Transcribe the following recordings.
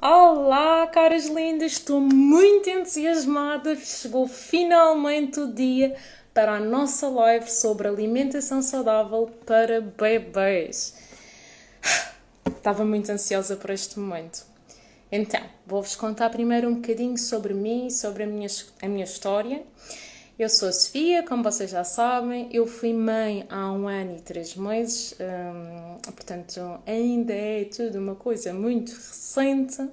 Olá, caras lindas! Estou muito entusiasmada. Chegou finalmente o dia para a nossa live sobre alimentação saudável para bebês. Estava muito ansiosa por este momento. Então, vou-vos contar primeiro um bocadinho sobre mim, sobre a minha história. Eu sou a Sofia, como vocês já sabem, eu fui mãe há 1 ano e 3 meses, portanto ainda é tudo uma coisa muito recente.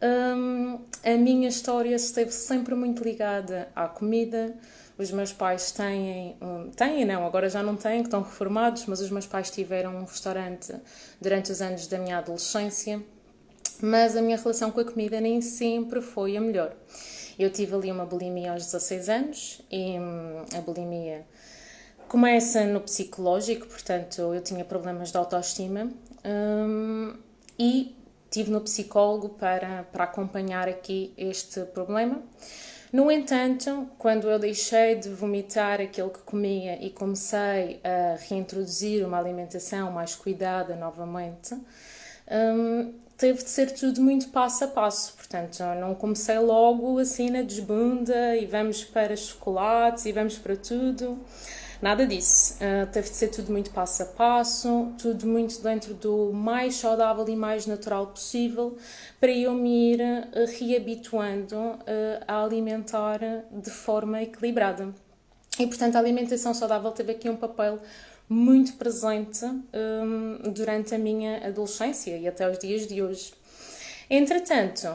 A minha história esteve sempre muito ligada à comida. Os meus pais têm não, agora já não têm, que estão reformados, mas os meus pais tiveram um restaurante durante os anos da minha adolescência, mas a minha relação com a comida nem sempre foi a melhor. Eu tive ali uma bulimia aos 16 anos e a bulimia começa no psicológico, portanto eu tinha problemas de autoestima e tive no psicólogo para acompanhar aqui este problema. No entanto, quando eu deixei de vomitar aquilo que comia e comecei a reintroduzir uma alimentação mais cuidada novamente, teve de ser tudo muito passo a passo. Portanto, eu não comecei logo assim na desbunda e vamos para chocolates e vamos para tudo. Nada disso. Teve de ser tudo muito passo a passo, tudo muito dentro do mais saudável e mais natural possível, para eu me ir reabituando a alimentar de forma equilibrada. E, portanto, a alimentação saudável teve aqui um papel muito presente durante a minha adolescência e até os dias de hoje. Entretanto,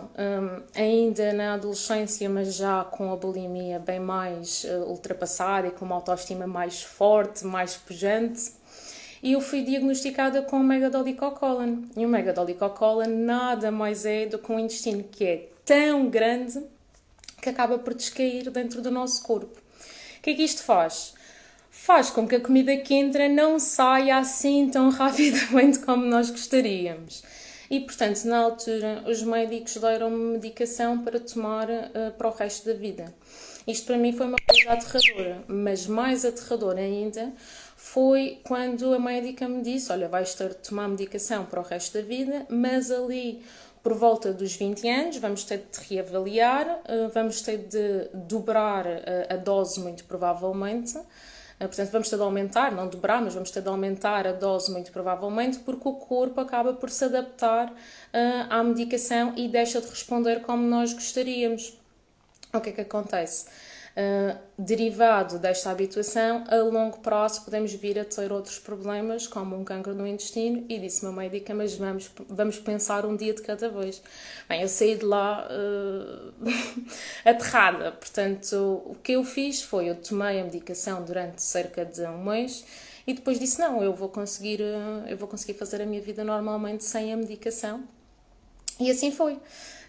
ainda na adolescência, mas já com a bulimia bem mais ultrapassada e com uma autoestima mais forte, mais pujante, eu fui diagnosticada com megadolicocolon. E o megadolicocolon nada mais é do que um intestino que é tão grande que acaba por descair dentro do nosso corpo. O que é que isto faz? Faz com que a comida que entra não saia assim tão rapidamente como nós gostaríamos. E, portanto, na altura, os médicos deram-me medicação para tomar para o resto da vida. Isto para mim foi uma coisa aterradora, mas mais aterradora ainda foi quando a médica me disse: olha, vais ter de tomar medicação para o resto da vida, mas ali por volta dos 20 anos vamos ter de te reavaliar, vamos ter de dobrar a dose muito provavelmente. Portanto, vamos ter de aumentar, não dobrar, mas vamos ter de aumentar a dose muito provavelmente, porque o corpo acaba por se adaptar à medicação e deixa de responder como nós gostaríamos. O que é que acontece? Derivado desta habituação, a longo prazo podemos vir a ter outros problemas, como um cancro no intestino, e disse-me a médica, mas vamos pensar um dia de cada vez. Bem, eu saí de lá aterrada, portanto, o que eu fiz foi, eu tomei a medicação durante cerca de 1 mês, e depois disse, não, eu vou conseguir fazer a minha vida normalmente sem a medicação, e assim foi.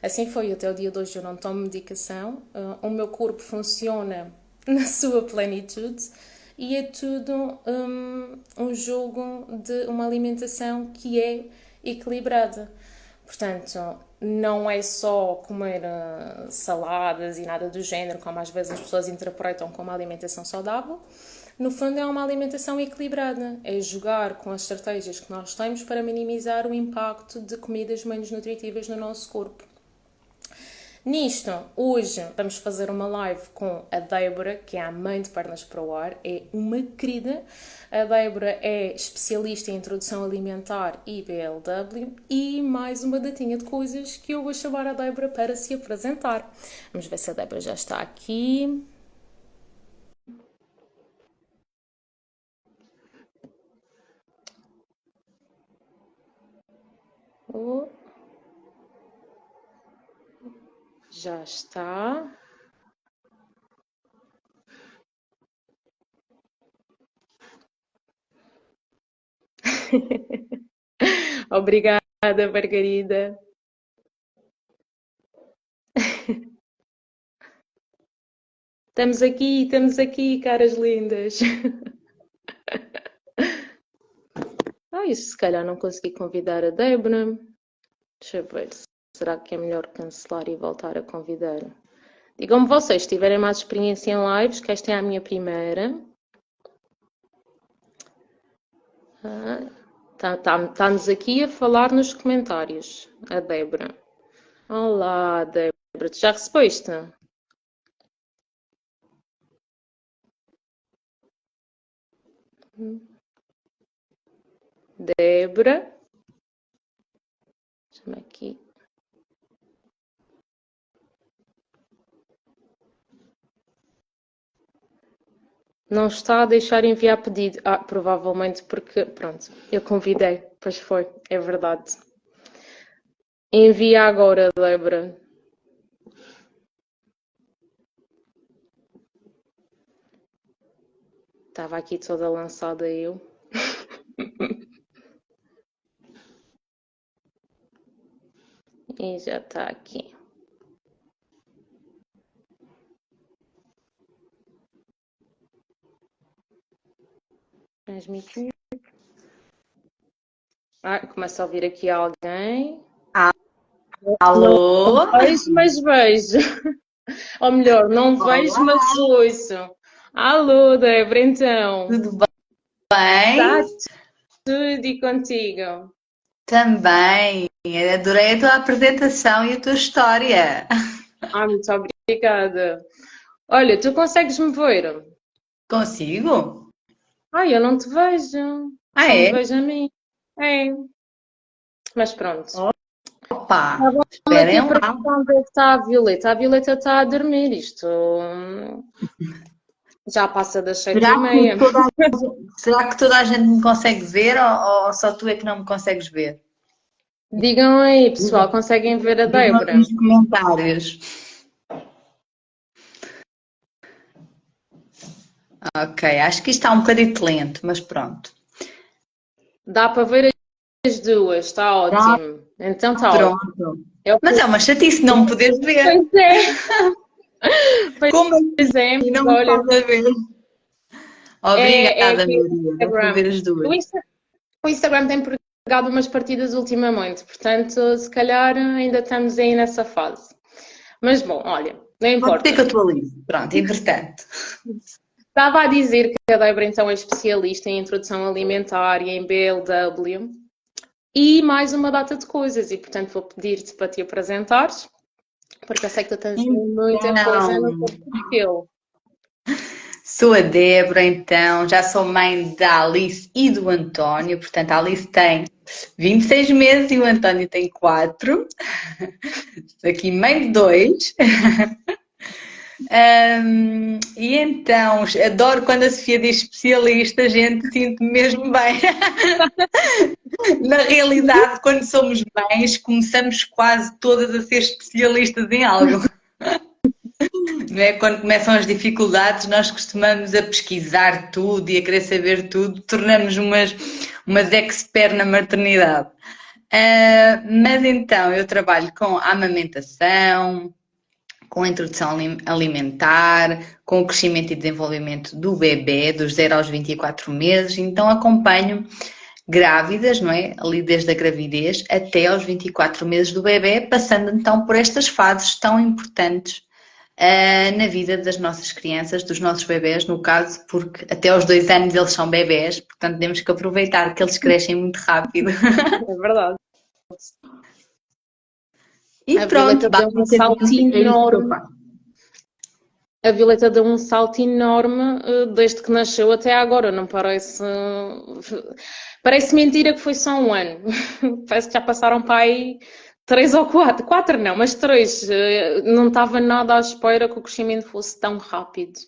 Assim foi, até o dia de hoje eu não tomo medicação, o meu corpo funciona na sua plenitude e é tudo um jogo de uma alimentação que é equilibrada. Portanto, não é só comer saladas e nada do género, como às vezes as pessoas interpretam como alimentação saudável. No fundo, é uma alimentação equilibrada. É jogar com as estratégias que nós temos para minimizar o impacto de comidas menos nutritivas no nosso corpo. Nisto, hoje vamos fazer uma live com a Débora, que é a mãe de Pernas para o Ar, é uma querida. A Débora é especialista em introdução alimentar e BLW e mais uma datinha de coisas que eu vou chamar a Débora para se apresentar. Vamos ver se a Débora já está aqui. Oh, já está. Obrigada, Margarida. Estamos aqui, caras lindas. Isso se calhar não consegui convidar a Débora. Deixa eu ver. Será que é melhor cancelar e voltar a convidar? Digam-me vocês, se tiverem mais experiência em lives, que esta é a minha primeira. Está-nos aqui a falar nos comentários, a Débora. Olá, Débora, tu já recebeste? Débora, chama aqui. Não está a deixar enviar pedido. Provavelmente porque, pronto, eu convidei. Pois foi, é verdade. Envia agora, Débora. Estava aqui toda lançada eu. E já está aqui. Transmitir. Começa a ouvir aqui alguém. Alô? Não vejo, mas vejo. Ou melhor, não vejo, Olá, mas ouço. Alô, Débora, então. tudo Está bem? tudo e contigo? Também. Adorei a tua apresentação e a tua história. Muito obrigada. Olha, tu consegues me ver? Consigo? Eu não te vejo. Ah, Só me é? vejo a mim. É, mas pronto. Opa, Estava-me aqui esperem a lá. perguntar onde é que está a Violeta. A Violeta está a dormir. Isto já passa das sete Será e que meia. toda a gente me consegue ver ou só tu é que não me consegues ver? Digam aí, pessoal, conseguem ver a Digam aqui Débora? nos comentários. Ok, acho que isto está um bocadito lento, mas pronto. Dá para ver as duas, está Ah, ótimo. Então está ótimo. pronto. É o Mas que... é uma chatice não me poderes ver. Pois é, Como pois é, assim mas não me olha, estás a ver? é Obrigada, aqui o Maria. Dá para Instagram. ver as O duas. Insta- o Instagram tem pegado umas partidas ultimamente, portanto, se calhar ainda estamos aí nessa fase. Mas bom, olha, não Pode ser que importa. atualize. Pronto, entretanto. Estava a dizer que a Débora então é especialista em introdução alimentar e em BLW e mais uma data de coisas, e portanto vou pedir-te para te apresentares, porque eu sei que tu tens muita coisa no Então, teu perfil. sou a Débora, então, já sou mãe da Alice e do António, portanto, a Alice tem 26 meses e o António tem 4. Aqui, mãe de 2. E então, adoro quando a Sofia diz especialista, gente, sinto-me mesmo bem. Na realidade, quando somos mães, começamos quase todas a ser especialistas em algo. Não é? Quando começam as dificuldades, nós costumamos a pesquisar tudo e a querer saber tudo, tornamos umas expert na maternidade. Mas então, eu trabalho com a amamentação, com a introdução alimentar, com o crescimento e desenvolvimento do bebê, dos 0 aos 24 meses, então acompanho grávidas, não é? Ali desde a gravidez até aos 24 meses do bebê, passando então por estas fases tão importantes na vida das nossas crianças, dos nossos bebés, no caso, porque até aos 2 anos eles são bebés, portanto temos que aproveitar que eles crescem muito rápido. É verdade. E A pronto, Violeta deu um salto basicamente é isso que eu enorme. faço. A Violeta deu um salto enorme desde que nasceu até agora, não parece. Parece mentira que foi só um ano. Parece que já passaram para aí 3 ou 4. 4 não, mas 3. Não estava nada à espera que o crescimento fosse tão rápido.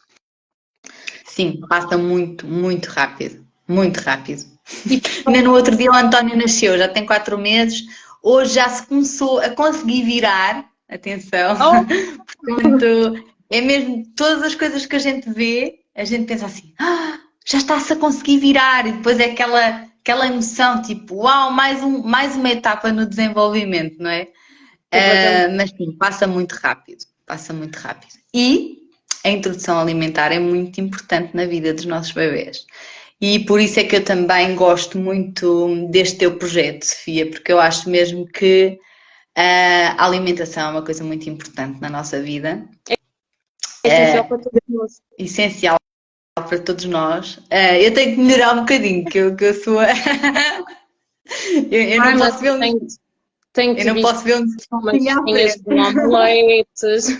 Sim, passa muito, muito rápido. Muito rápido. E, Ainda no outro dia o António nasceu, já tem 4 meses, hoje já se começou a conseguir virar, atenção, oh, portanto, é mesmo todas as coisas que a gente vê, a gente pensa assim, já está-se a conseguir virar, e depois é aquela emoção, tipo, uau, mais uma etapa no desenvolvimento, não é? completamente. Mas sim, passa muito rápido, passa muito rápido. E a introdução alimentar é muito importante na vida dos nossos bebés. E por isso é que eu também gosto muito deste teu projeto, Sofia, porque eu acho mesmo que a alimentação é uma coisa muito importante na nossa vida, É essencial para todos nós. essencial para todos nós. Eu tenho que melhorar um bocadinho, que eu sou. Eu não Mas posso ver. Tenho-te Eu não visto posso ver um umas descontinho à festinhas frente. com omeletes.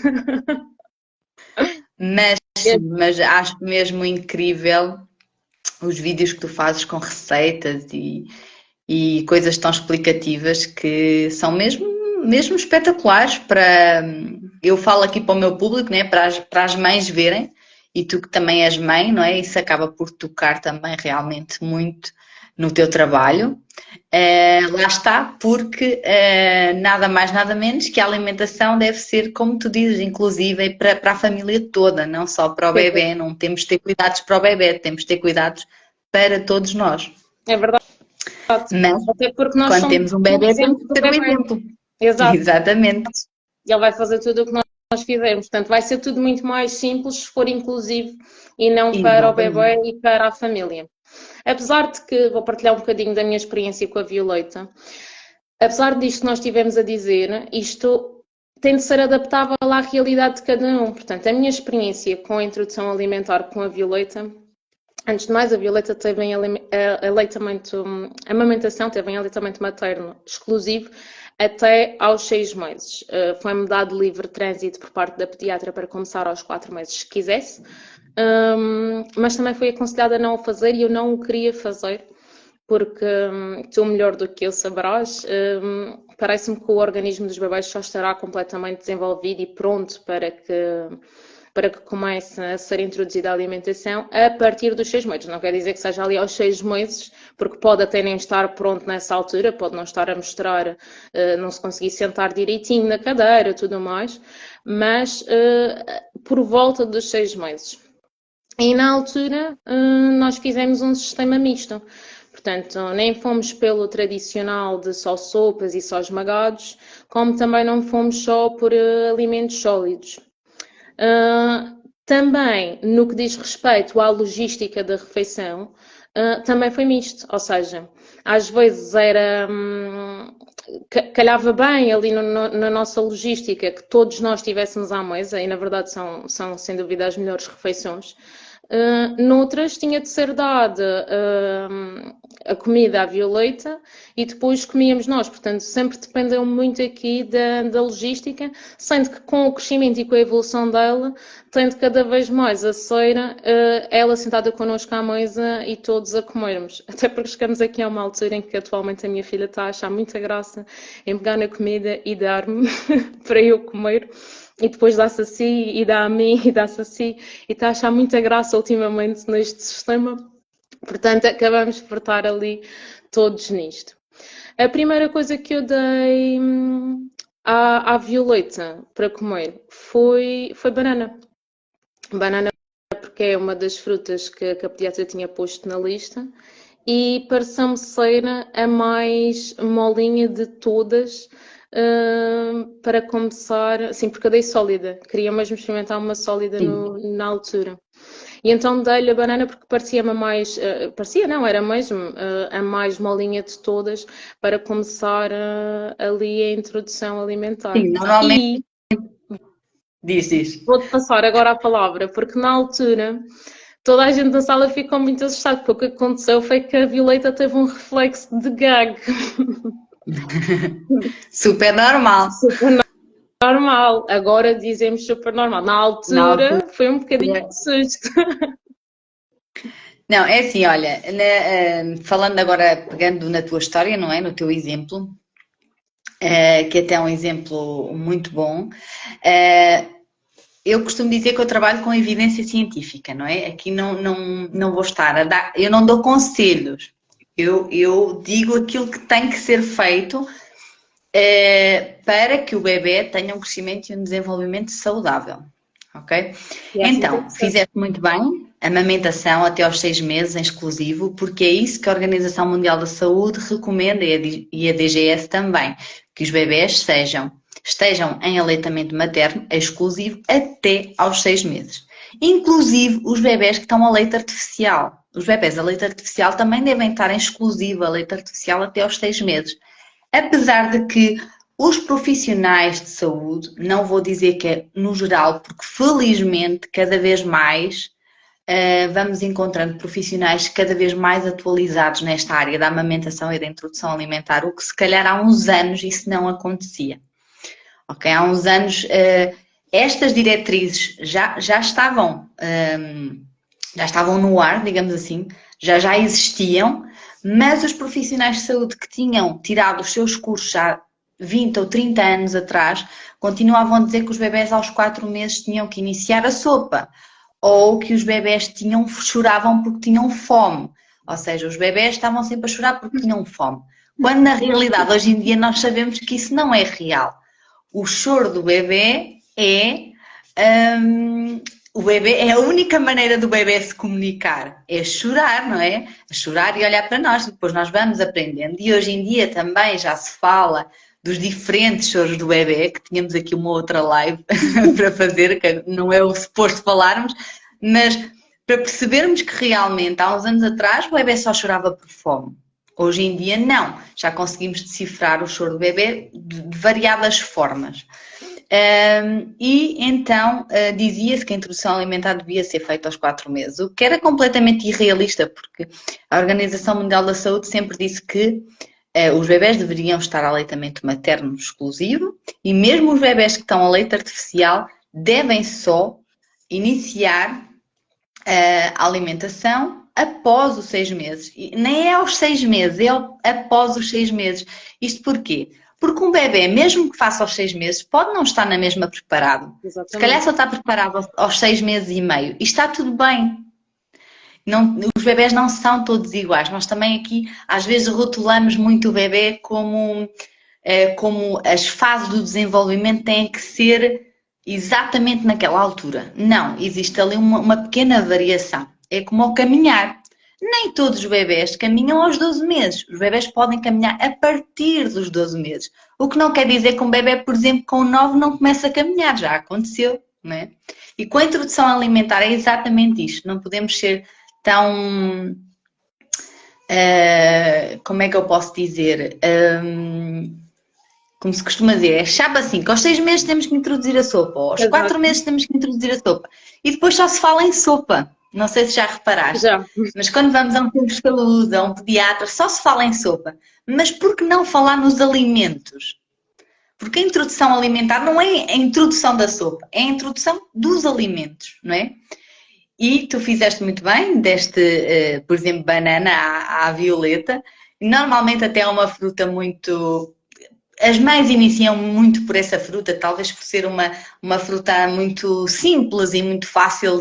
Mas acho mesmo incrível os vídeos que tu fazes com receitas e coisas tão explicativas que são mesmo espetaculares para, eu falo aqui para o meu público, né, para as mães verem, e tu que também és mãe, não é? Isso acaba por tocar também realmente muito no teu trabalho. Lá está, porque nada mais, nada menos que a alimentação deve ser, como tu dizes, inclusive para a família toda, não só para o bebê. Não temos de ter cuidados para o bebê, temos de ter cuidados para todos nós. É verdade. Mas Até porque nós quando somos temos um o bebê, temos exemplo que do ter o bebê. exemplo. Exato. Exatamente. Ele vai fazer tudo o que nós fizermos. Portanto, vai ser tudo muito mais simples se for inclusivo e não para o bebê Exatamente. e para a família. Apesar de que, vou partilhar um bocadinho da minha experiência com a Violeta, apesar disto que nós estivemos a dizer, isto tem de ser adaptável à realidade de cada um. Portanto, a minha experiência com a introdução alimentar com a Violeta, antes de mais, a Violeta teve em a amamentação teve em aleitamento materno exclusivo até aos 6 meses. Foi-me dado livre trânsito por parte da pediatra para começar aos 4 meses, se quisesse, mas também fui aconselhada a não o fazer e eu não o queria fazer, porque tu melhor do que eu saberás, parece-me que o organismo dos bebés só estará completamente desenvolvido e pronto para que comece a ser introduzida a alimentação a partir dos 6 meses. Não quer dizer que seja ali aos 6 meses, porque pode até nem estar pronto nessa altura, pode não estar a mostrar, não se conseguir sentar direitinho na cadeira, tudo mais, mas por volta dos 6 meses. E na altura nós fizemos um sistema misto. Portanto, nem fomos pelo tradicional de só sopas e só esmagados, como também não fomos só por alimentos sólidos. Também, no que diz respeito à logística da refeição, também foi misto, ou seja, às vezes era, calhava bem ali na nossa logística que todos nós estivéssemos à mesa, e na verdade são sem dúvida as melhores refeições. Noutras tinha de ser dada a comida à Violeta e depois comíamos nós, portanto sempre dependeu muito aqui da logística, sendo que com o crescimento e com a evolução dela, tendo cada vez mais a ser ela sentada connosco à mesa e todos a comermos, até porque chegamos aqui a uma altura em que atualmente a minha filha está a achar muita graça em pegar na comida e dar-me para eu comer. E depois dá-se assim, e dá a mim, e dá-se assim, e está a achar muita graça ultimamente neste sistema. Portanto, acabamos por estar ali todos nisto. A primeira coisa que eu dei à Violeta para comer foi banana. Banana porque é uma das frutas que a pediatra tinha posto na lista e pareceu-me ser a mais molinha de todas. Para começar, assim, porque eu dei sólida, queria mesmo experimentar uma sólida na altura. E então dei-lhe a banana porque parecia-me a mais, parecia não, era mesmo a mais molinha de todas para começar ali a introdução alimentar. Sim, normalmente. E Diz. vou-te passar agora a palavra, porque na altura toda a gente na sala ficou muito assustada, porque o que aconteceu foi que a Violeta teve um reflexo de gag. Super normal. Super normal, agora dizemos super normal. Na Na altura. altura foi um bocadinho de susto. Não, é assim, olha, falando agora, pegando na tua história, não é? No teu exemplo, que até é um exemplo muito bom. Eu costumo dizer que eu trabalho com evidência científica, não é? Aqui não vou estar a dar, eu não dou conselhos, eu digo aquilo que tem que ser feito para que o bebê tenha um crescimento e um desenvolvimento saudável, ok? Então, fizeste muito bem, amamentação até aos 6 meses em exclusivo, porque é isso que a Organização Mundial da Saúde recomenda e a DGS também, que os bebés estejam em aleitamento materno exclusivo até aos 6 meses. Inclusive os bebés que estão a leite artificial. Os bebés a leite artificial também devem estar em exclusivo a leite artificial até aos 6 meses. Apesar de que os profissionais de saúde, não vou dizer que é no geral, porque felizmente cada vez mais vamos encontrando profissionais cada vez mais atualizados nesta área da amamentação e da introdução alimentar, o que se calhar há uns anos isso não acontecia. Ok? Há uns anos estas diretrizes já estavam no ar, digamos assim, já existiam, mas os profissionais de saúde que tinham tirado os seus cursos já 20 ou 30 anos atrás, continuavam a dizer que os bebés aos 4 meses tinham que iniciar a sopa, ou que os bebés choravam porque tinham fome. Ou seja, os bebés estavam sempre a chorar porque tinham fome. Quando na realidade, hoje em dia, nós sabemos que isso não é real. O choro do bebê o bebê é a única maneira do bebê se comunicar, é chorar, não é? Chorar e olhar para nós, depois nós vamos aprendendo. E hoje em dia também já se fala dos diferentes choros do bebê, que tínhamos aqui uma outra live para fazer, que não é o suposto falarmos, mas para percebermos que realmente há uns anos atrás o bebê só chorava por fome. Hoje em dia não, já conseguimos decifrar o choro do bebê de variadas formas. E então dizia-se que a introdução alimentar devia ser feita aos 4 meses, o que era completamente irrealista, porque a Organização Mundial da Saúde sempre disse que os bebés deveriam estar a aleitamento materno exclusivo e mesmo os bebés que estão a leite artificial devem só iniciar a alimentação após os 6 meses. E nem é aos 6 meses, é após os 6 meses. Isto porquê? Porque um bebê, mesmo que faça aos 6 meses, pode não estar na mesma preparado. Exatamente. Se calhar só está preparado aos 6 meses e meio. E está tudo bem. Não, os bebés não são todos iguais. Nós também aqui, às vezes, rotulamos muito o bebê como as fases do desenvolvimento têm que ser exatamente naquela altura. Não, existe ali uma pequena variação. É como ao caminhar. Nem todos os bebés caminham aos 12 meses. Os bebés podem caminhar a partir dos 12 meses. O que não quer dizer que um bebê, por exemplo, com 9 não começa a caminhar. Já aconteceu, não é? E com a introdução alimentar é exatamente isto. Não podemos ser tão... como é que eu posso dizer? Como se costuma dizer, é chapa assim, que aos 6 meses temos que introduzir a sopa, ou aos 4 meses temos que introduzir a sopa. E depois só se fala em sopa. Não sei se já reparaste. Já. Mas quando vamos a um centro de saúde, a um pediatra, só se fala em sopa. Mas por que não falar nos alimentos? Porque a introdução alimentar não é a introdução da sopa, é a introdução dos alimentos, não é? E tu fizeste muito bem, deste, por exemplo, banana à violeta. Normalmente até é uma fruta muito... As mães iniciam muito por essa fruta, talvez por ser uma fruta muito simples e muito fácil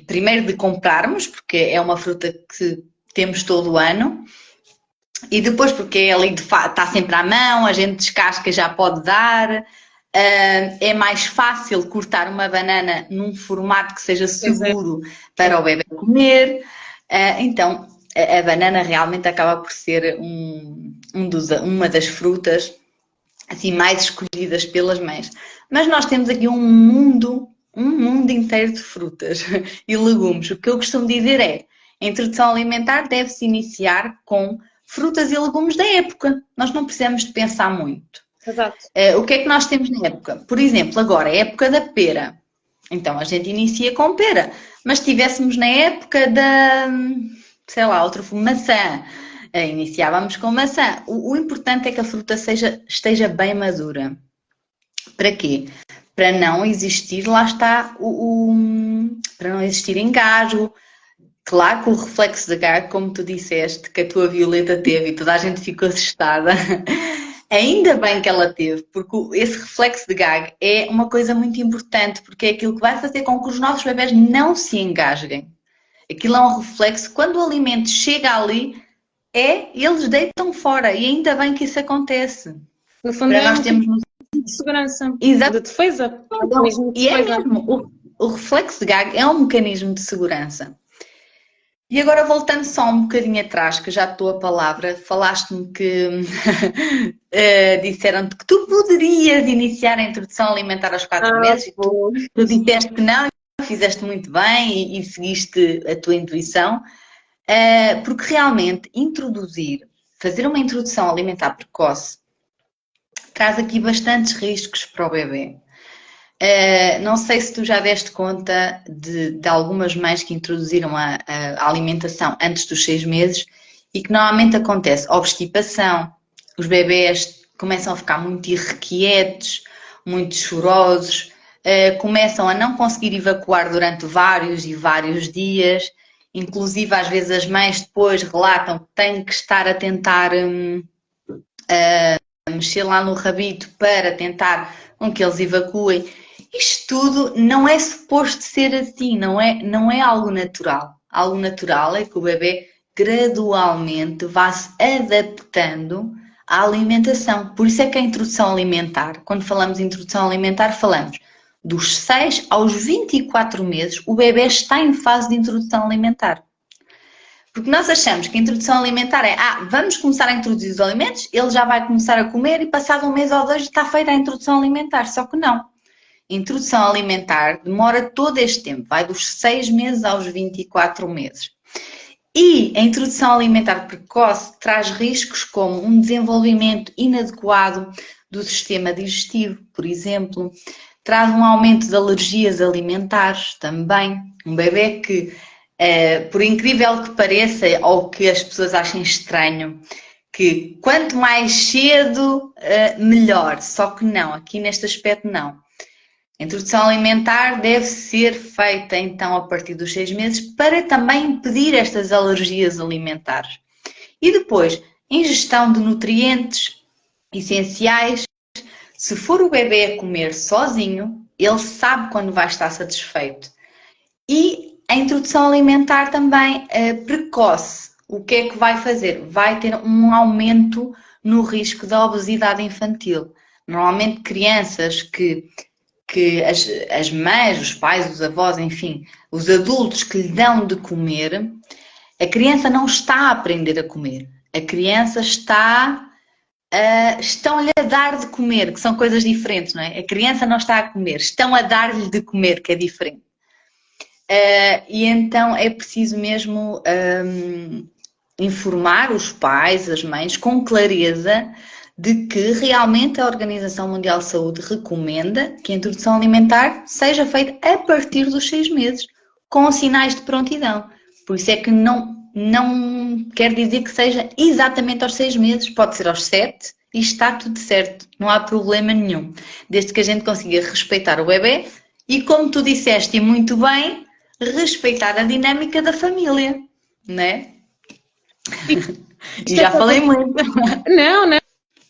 primeiro de comprarmos, porque é uma fruta que temos todo o ano, e depois porque é ali está sempre à mão, a gente descasca e já pode dar, é mais fácil cortar uma banana num formato que seja seguro para o bebê comer, então a banana realmente acaba por ser uma das frutas assim, mais escolhidas pelas mães. Mas nós temos aqui um mundo inteiro de frutas e legumes. O que eu costumo dizer é, a introdução alimentar deve-se iniciar com frutas e legumes da época. Nós não precisamos de pensar muito. Exato. O que é que nós temos na época? Por exemplo, agora é a época da pera. Então a gente inicia com pera. Mas se estivéssemos na época da, sei lá, maçã, iniciávamos com maçã. O importante é que a fruta esteja bem madura. Para quê? Para não existir, lá está, para não existir engasgo. Claro que o reflexo de gag, como tu disseste, que a tua Violeta teve e toda a gente ficou assustada, ainda bem que ela teve, porque esse reflexo de gag é uma coisa muito importante, porque é aquilo que vai fazer com que os nossos bebés não se engasguem. Aquilo é um reflexo, quando o alimento chega ali, eles deitam fora, e ainda bem que isso acontece. No fundo, nós temos de segurança, exato, de defesa. E é mesmo, o reflexo de gag é um mecanismo de segurança. E agora voltando só um bocadinho atrás, que já estou a palavra, falaste-me que disseram-te que tu poderias iniciar a introdução alimentar aos 4 meses, e tu disseste que não, fizeste muito bem e seguiste a tua intuição, porque realmente fazer uma introdução alimentar precoce traz aqui bastantes riscos para o bebê. Não sei se tu já deste conta de algumas mães que introduziram a alimentação antes dos 6 meses e que normalmente acontece obstipação, os bebés começam a ficar muito irrequietos, muito chorosos, começam a não conseguir evacuar durante vários e vários dias, inclusive às vezes as mães depois relatam que têm que estar a tentar mexer lá no rabito para tentar com que eles evacuem. Isto tudo não é suposto ser assim, não é algo natural. Algo natural é que o bebê gradualmente vá se adaptando à alimentação. Por isso é que a introdução alimentar, quando falamos de introdução alimentar, falamos dos 6 aos 24 meses, o bebê está em fase de introdução alimentar. Porque nós achamos que a introdução alimentar é, vamos começar a introduzir os alimentos, ele já vai começar a comer e passado 1 mês ou 2 está feita a introdução alimentar. Só que não. A introdução alimentar demora todo este tempo, vai dos 6 meses aos 24 meses. E a introdução alimentar precoce traz riscos como um desenvolvimento inadequado do sistema digestivo, por exemplo, traz um aumento de alergias alimentares também. Um bebê que, por incrível que pareça, ou que as pessoas achem estranho, que quanto mais cedo, melhor. Só que não, aqui neste aspecto não. A introdução alimentar deve ser feita então a partir dos 6 meses para também impedir estas alergias alimentares. E depois, ingestão de nutrientes essenciais. Se for o bebê a comer sozinho, ele sabe quando vai estar satisfeito. E a introdução alimentar também precoce. O que é que vai fazer? Vai ter um aumento no risco da obesidade infantil. Normalmente crianças que as mães, os pais, os avós, enfim, os adultos que lhe dão de comer, a criança não está a aprender a comer. A criança estão-lhe a dar de comer, que são coisas diferentes, não é? A criança não está a comer, estão a dar-lhe de comer, que é diferente. E então é preciso mesmo informar os pais, as mães, com clareza de que realmente a Organização Mundial de Saúde recomenda que a introdução alimentar seja feita a partir dos 6 meses, com sinais de prontidão. Por isso é que não quer dizer que seja exatamente aos 6 meses, pode ser aos 7 e está tudo certo, não há problema nenhum. Desde que a gente consiga respeitar o bebê e, como tu disseste e muito bem, respeitar a dinâmica da família, não é? E já falei muito.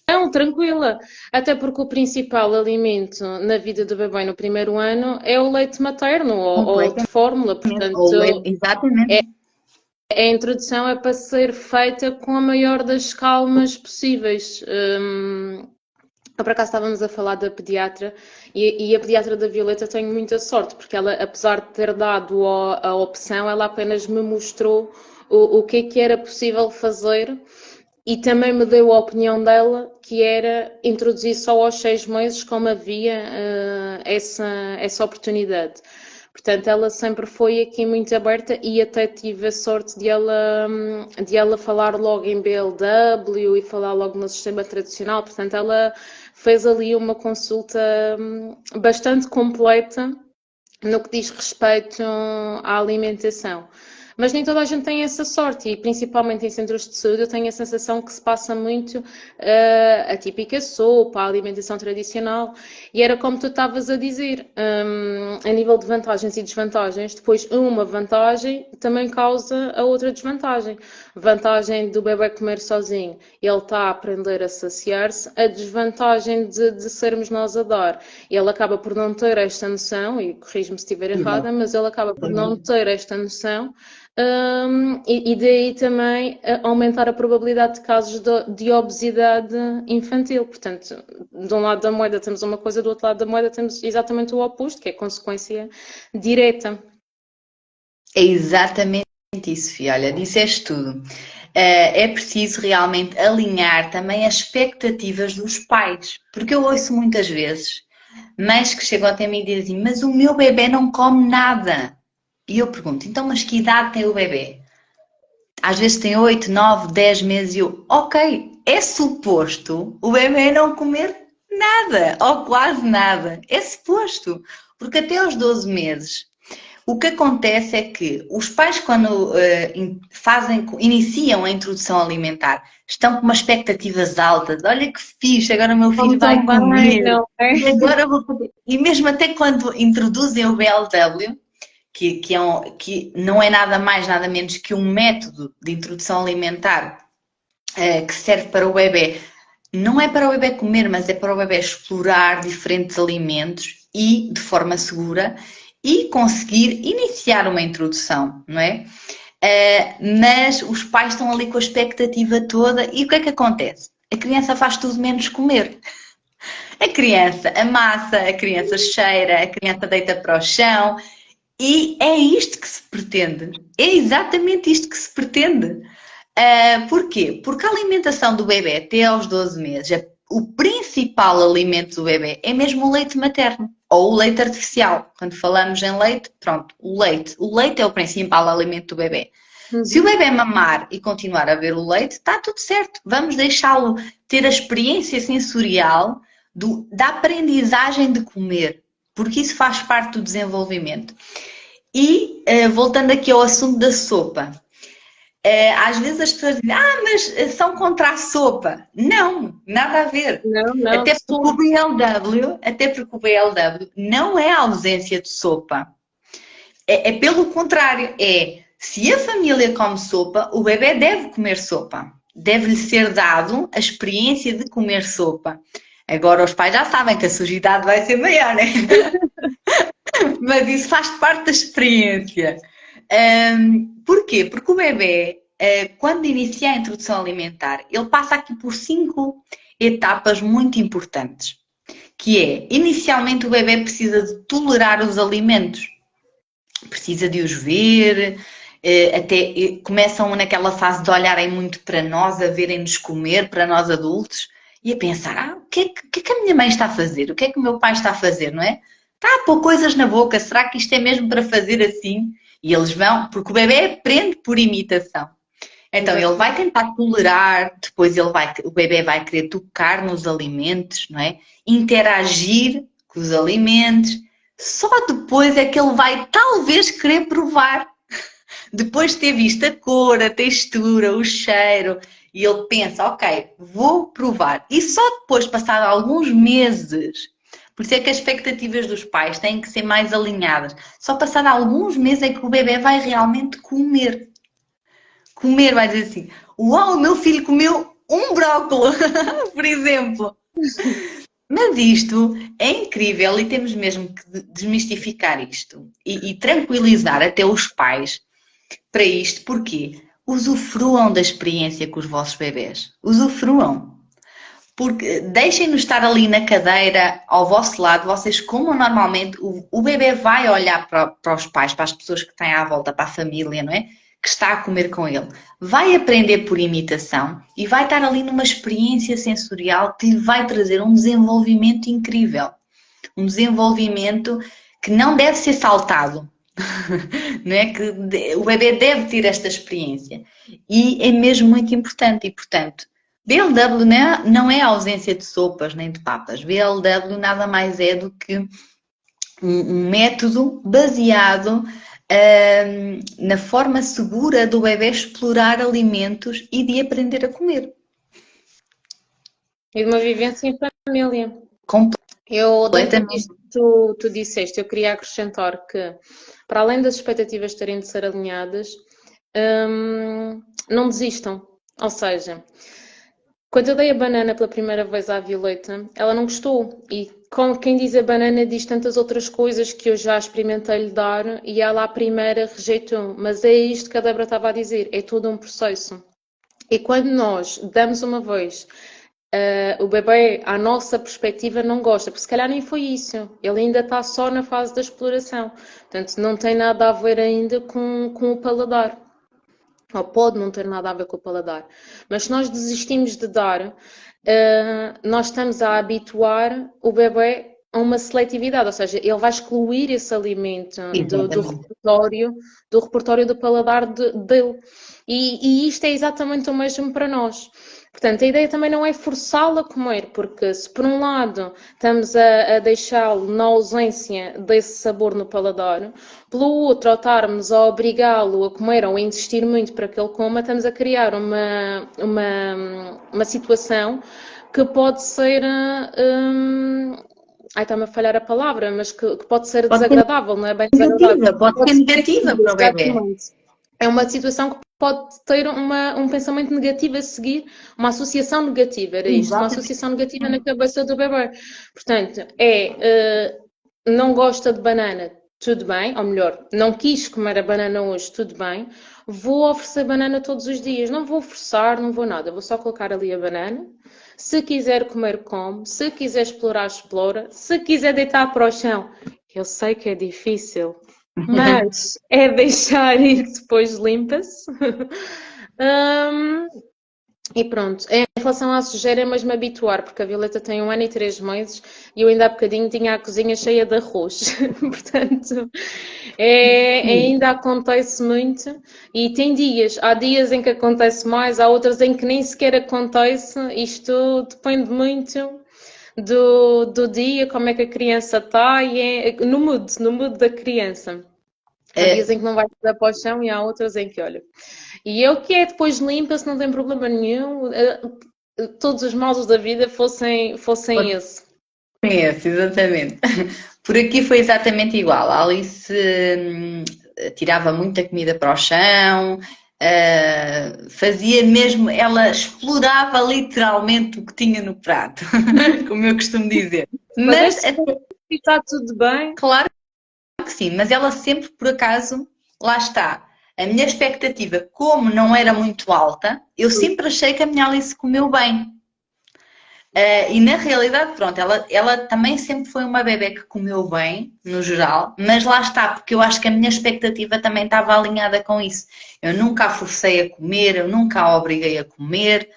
Não, tranquila. Até porque o principal alimento na vida do bebê no primeiro ano é o leite materno ou de fórmula. Portanto, exatamente. A introdução é para ser feita com a maior das calmas possíveis. Por acaso estávamos a falar da pediatra e a pediatra da Violeta tem muita sorte, porque ela, apesar de ter dado a opção, ela apenas me mostrou o que é que era possível fazer e também me deu a opinião dela, que era introduzir só aos 6 meses, como havia essa oportunidade. Portanto, ela sempre foi aqui muito aberta e até tive a sorte de ela falar logo em BLW e falar logo no sistema tradicional. Portanto, ela fez ali uma consulta bastante completa no que diz respeito à alimentação. Mas nem toda a gente tem essa sorte e principalmente em centros de saúde eu tenho a sensação que se passa muito a típica sopa, a alimentação tradicional e era como tu estavas a dizer, a nível de vantagens e desvantagens, depois uma vantagem também causa a outra desvantagem. Vantagem do bebê comer sozinho, ele está a aprender a saciar-se, a desvantagem de sermos nós a dar. Ele acaba por não ter esta noção, e corrijo-me se estiver errada, mas ele acaba por não ter esta noção e daí também aumentar a probabilidade de casos de obesidade infantil. Portanto, de um lado da moeda temos uma coisa, do outro lado da moeda temos exatamente o oposto, que é consequência direta. É exatamente isso, Fia. Olha, disseste tudo. É preciso realmente alinhar também as expectativas dos pais, porque eu ouço muitas vezes mães que chegam até mim e dizem: mas o meu bebê não come nada. E eu pergunto: então, mas que idade tem o bebê? Às vezes tem 8, 9, 10 meses e eu: ok, é suposto o bebê não comer Nada, ou quase nada. É suposto. Porque até aos 12 meses, o que acontece é que os pais, quando iniciam a introdução alimentar, estão com umas expectativas altas. Olha que fixe, agora o meu filho Como vai também, comer. não é? E agora eu vou poder. E mesmo até quando introduzem o BLW, que não é nada mais, nada menos que um método de introdução alimentar que serve para o bebê. Não é para o bebê comer, mas é para o bebê explorar diferentes alimentos e de forma segura e conseguir iniciar uma introdução, não é? Mas os pais estão ali com a expectativa toda e o que é que acontece? A criança faz tudo menos comer. A criança amassa, a criança cheira, a criança deita para o chão e é isto que se pretende. É exatamente isto que se pretende. Porquê? Porque a alimentação do bebê até aos 12 meses, o principal alimento do bebê é mesmo o leite materno ou o leite artificial. Quando falamos em leite, pronto, o leite. O leite é o principal alimento do bebê. Se o Uhum. bebê mamar e continuar a beber o leite, está tudo certo. Vamos deixá-lo ter a experiência sensorial da aprendizagem de comer, porque isso faz parte do desenvolvimento. E, voltando aqui ao assunto da sopa, às vezes as pessoas dizem, mas são contra a sopa. Não, nada a ver. Não, não, Até de porque o todo. BLW não é a ausência de sopa. É pelo contrário, se a família come sopa, o bebê deve comer sopa. Deve-lhe ser dado a experiência de comer sopa. Agora os pais já sabem que a sujidade vai ser maior, né? Mas isso faz parte da experiência. Porquê? Porque o bebê, quando inicia a introdução alimentar, ele passa aqui por 5 etapas muito importantes. Que é, inicialmente o bebê precisa de tolerar os alimentos. Precisa de os ver, até começam naquela fase de olharem muito para nós, a verem-nos comer, para nós adultos, e a pensar, o que é que a minha mãe está a fazer? O que é que o meu pai está a fazer, não é? Está a pôr coisas na boca, será que isto é mesmo para fazer assim? E eles vão, porque o bebê aprende por imitação. Então ele vai tentar tolerar, depois o bebê vai querer tocar nos alimentos, não é? Interagir com os alimentos. Só depois é que ele vai talvez querer provar. Depois de ter visto a cor, a textura, o cheiro, e ele pensa, ok, vou provar. E só depois, passado alguns meses, por isso é que as expectativas dos pais têm que ser mais alinhadas. Só passado alguns meses é que o bebê vai realmente comer. Comer, vai dizer assim, uau, o meu filho comeu um brócolis, por exemplo. Mas isto é incrível e temos mesmo que desmistificar isto e tranquilizar até os pais para isto, porque usufruam da experiência com os vossos bebés. Usufruam. Porque deixem-nos estar ali na cadeira, ao vosso lado, vocês comam normalmente, o bebê vai olhar para os pais, para as pessoas que têm à volta, para a família, não é? Que está a comer com ele. Vai aprender por imitação e vai estar ali numa experiência sensorial que lhe vai trazer um desenvolvimento incrível. Um desenvolvimento que não deve ser saltado. Não é? Que o bebê deve ter esta experiência. E é mesmo muito importante. E, portanto, BLW não é a ausência de sopas nem de papas. BLW nada mais é do que um método baseado na forma segura do bebê explorar alimentos e de aprender a comer. E de uma vivência em família. Eu, dentro Completamente. disto que tu disseste, eu queria acrescentar que, para além das expectativas terem de ser alinhadas, não desistam. Ou seja, quando eu dei a banana pela primeira vez à Violeta, ela não gostou. E com quem diz a banana diz tantas outras coisas que eu já experimentei lhe dar e ela à primeira rejeitou. Mas é isto que a Débora estava a dizer, é todo um processo. E quando nós damos uma vez, o bebê, à nossa perspectiva, não gosta, porque se calhar nem foi isso. Ele ainda está só na fase da exploração. Portanto, não tem nada a ver ainda com o paladar. Ou pode não ter nada a ver com o paladar. Mas se nós desistimos de dar, nós estamos a habituar o bebê a uma seletividade, ou seja, ele vai excluir esse alimento Exatamente. do repertório do paladar dele. E isto é exatamente o mesmo para nós. Portanto, a ideia também não é forçá-lo a comer, porque se por um lado estamos a deixá-lo na ausência desse sabor no paladar, pelo outro, ao estarmos a obrigá-lo a comer ou a insistir muito para que ele coma, estamos a criar uma situação que pode ser. Ai, está-me a falhar a palavra, mas que pode ser Pode ser desagradável, não é bem desagradável. pode ser negativa para o bebê. Exatamente. É uma situação que pode ter um pensamento negativo a seguir, uma associação negativa, era isto, uma Exatamente. associação negativa na cabeça do bebê. Portanto, não gosta de banana, tudo bem, ou melhor, não quis comer a banana hoje, tudo bem, vou oferecer banana todos os dias, não vou forçar, não vou nada, vou só colocar ali a banana. Se quiser comer, come. Se quiser explorar, explora. Se quiser deitar para o chão, eu sei que é difícil, mas é deixar ir que depois limpa-se. E pronto, em relação à sujeira é mesmo habituar, porque a Violeta tem 1 ano e 3 meses e eu ainda há bocadinho tinha a cozinha cheia de arroz. Portanto, ainda acontece muito e há dias em que acontece mais, há outros em que nem sequer acontece. Isto depende muito do dia, como é que a criança está e no mood da criança. Há dias em que não vai dar para o chão e há outros em que, olha. E eu que depois limpa-se, não tem problema nenhum. Todos os males da vida fossem esse. Esse, exatamente. Por aqui foi exatamente igual. A Alice tirava muita comida para o chão, fazia mesmo, ela explorava literalmente o que tinha no prato, como eu costumo dizer. Mas está tudo bem. Claro que sim, mas ela sempre, por acaso, lá está. A minha expectativa, como não era muito alta, eu sempre achei que a minha Alice comeu bem. E na realidade, pronto, ela também sempre foi uma bebé que comeu bem, no geral, mas lá está, porque eu acho que a minha expectativa também estava alinhada com isso. Eu nunca a forcei a comer, eu nunca a obriguei a comer.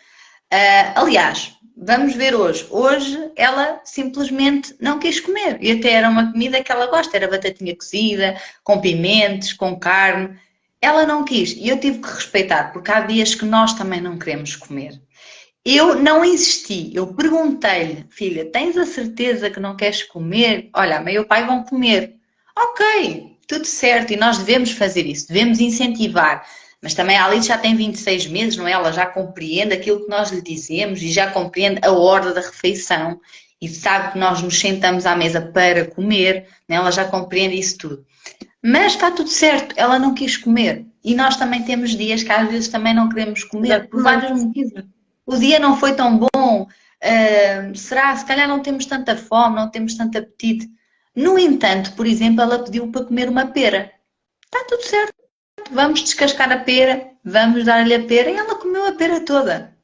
Aliás, vamos ver hoje. Hoje ela simplesmente não quis comer. E até era uma comida que ela gosta, era batatinha cozida, com pimentos, com carne. Ela não quis e eu tive que respeitar, porque há dias que nós também não queremos comer. Eu não insisti, eu perguntei-lhe, filha, tens a certeza que não queres comer? Olha, a mãe e o pai vão comer. Ok, tudo certo, e nós devemos fazer isso, devemos incentivar. Mas também a Alice já tem 26 meses, não é? Ela já compreende aquilo que nós lhe dizemos e já compreende a ordem da refeição e sabe que nós nos sentamos à mesa para comer, né? Ela já compreende isso tudo. Mas está tudo certo, ela não quis comer. E nós também temos dias que às vezes também não queremos comer, por vários motivos. O dia não foi tão bom, se calhar não temos tanta fome, não temos tanto apetite. No entanto, por exemplo, ela pediu para comer uma pera. Está tudo certo, vamos descascar a pera, vamos dar-lhe a pera e ela comeu a pera toda.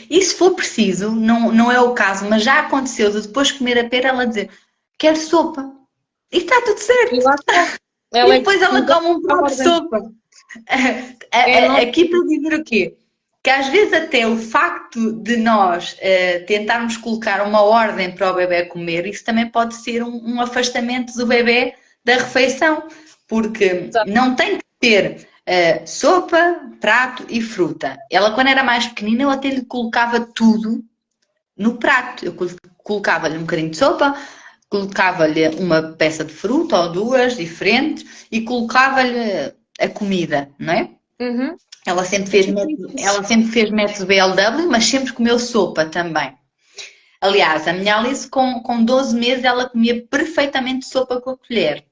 E se for preciso, não é o caso, mas já aconteceu de depois de comer a pera ela dizer, quero sopa. E está tudo certo. E depois ela come um prato de sopa. Aqui para dizer o quê? Que às vezes até o facto de nós tentarmos colocar uma ordem para o bebê comer, isso também pode ser um afastamento do bebê da refeição, porque não tem que ter sopa, prato e fruta. Ela quando era mais pequenina eu até lhe colocava tudo no prato. Eu colocava-lhe um bocadinho de sopa, colocava-lhe uma peça de fruta ou duas diferentes e colocava-lhe a comida, não é? Uhum. Ela sempre fez método BLW, mas sempre comeu sopa também. Aliás, a minha Alice com 12 meses ela comia perfeitamente sopa com a colher.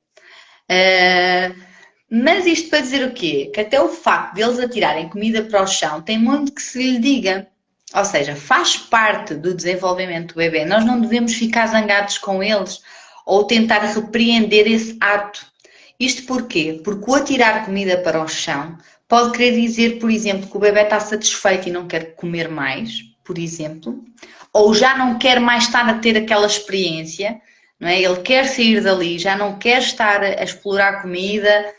Mas isto para dizer o quê? Que até o facto de eles atirarem comida para o chão tem muito que se lhe diga. Ou seja, faz parte do desenvolvimento do bebê. Nós não devemos ficar zangados com eles ou tentar repreender esse ato. Isto porquê? Porque o atirar comida para o chão pode querer dizer, por exemplo, que o bebê está satisfeito e não quer comer mais, por exemplo, ou já não quer mais estar a ter aquela experiência, não é? Ele quer sair dali, já não quer estar a explorar comida,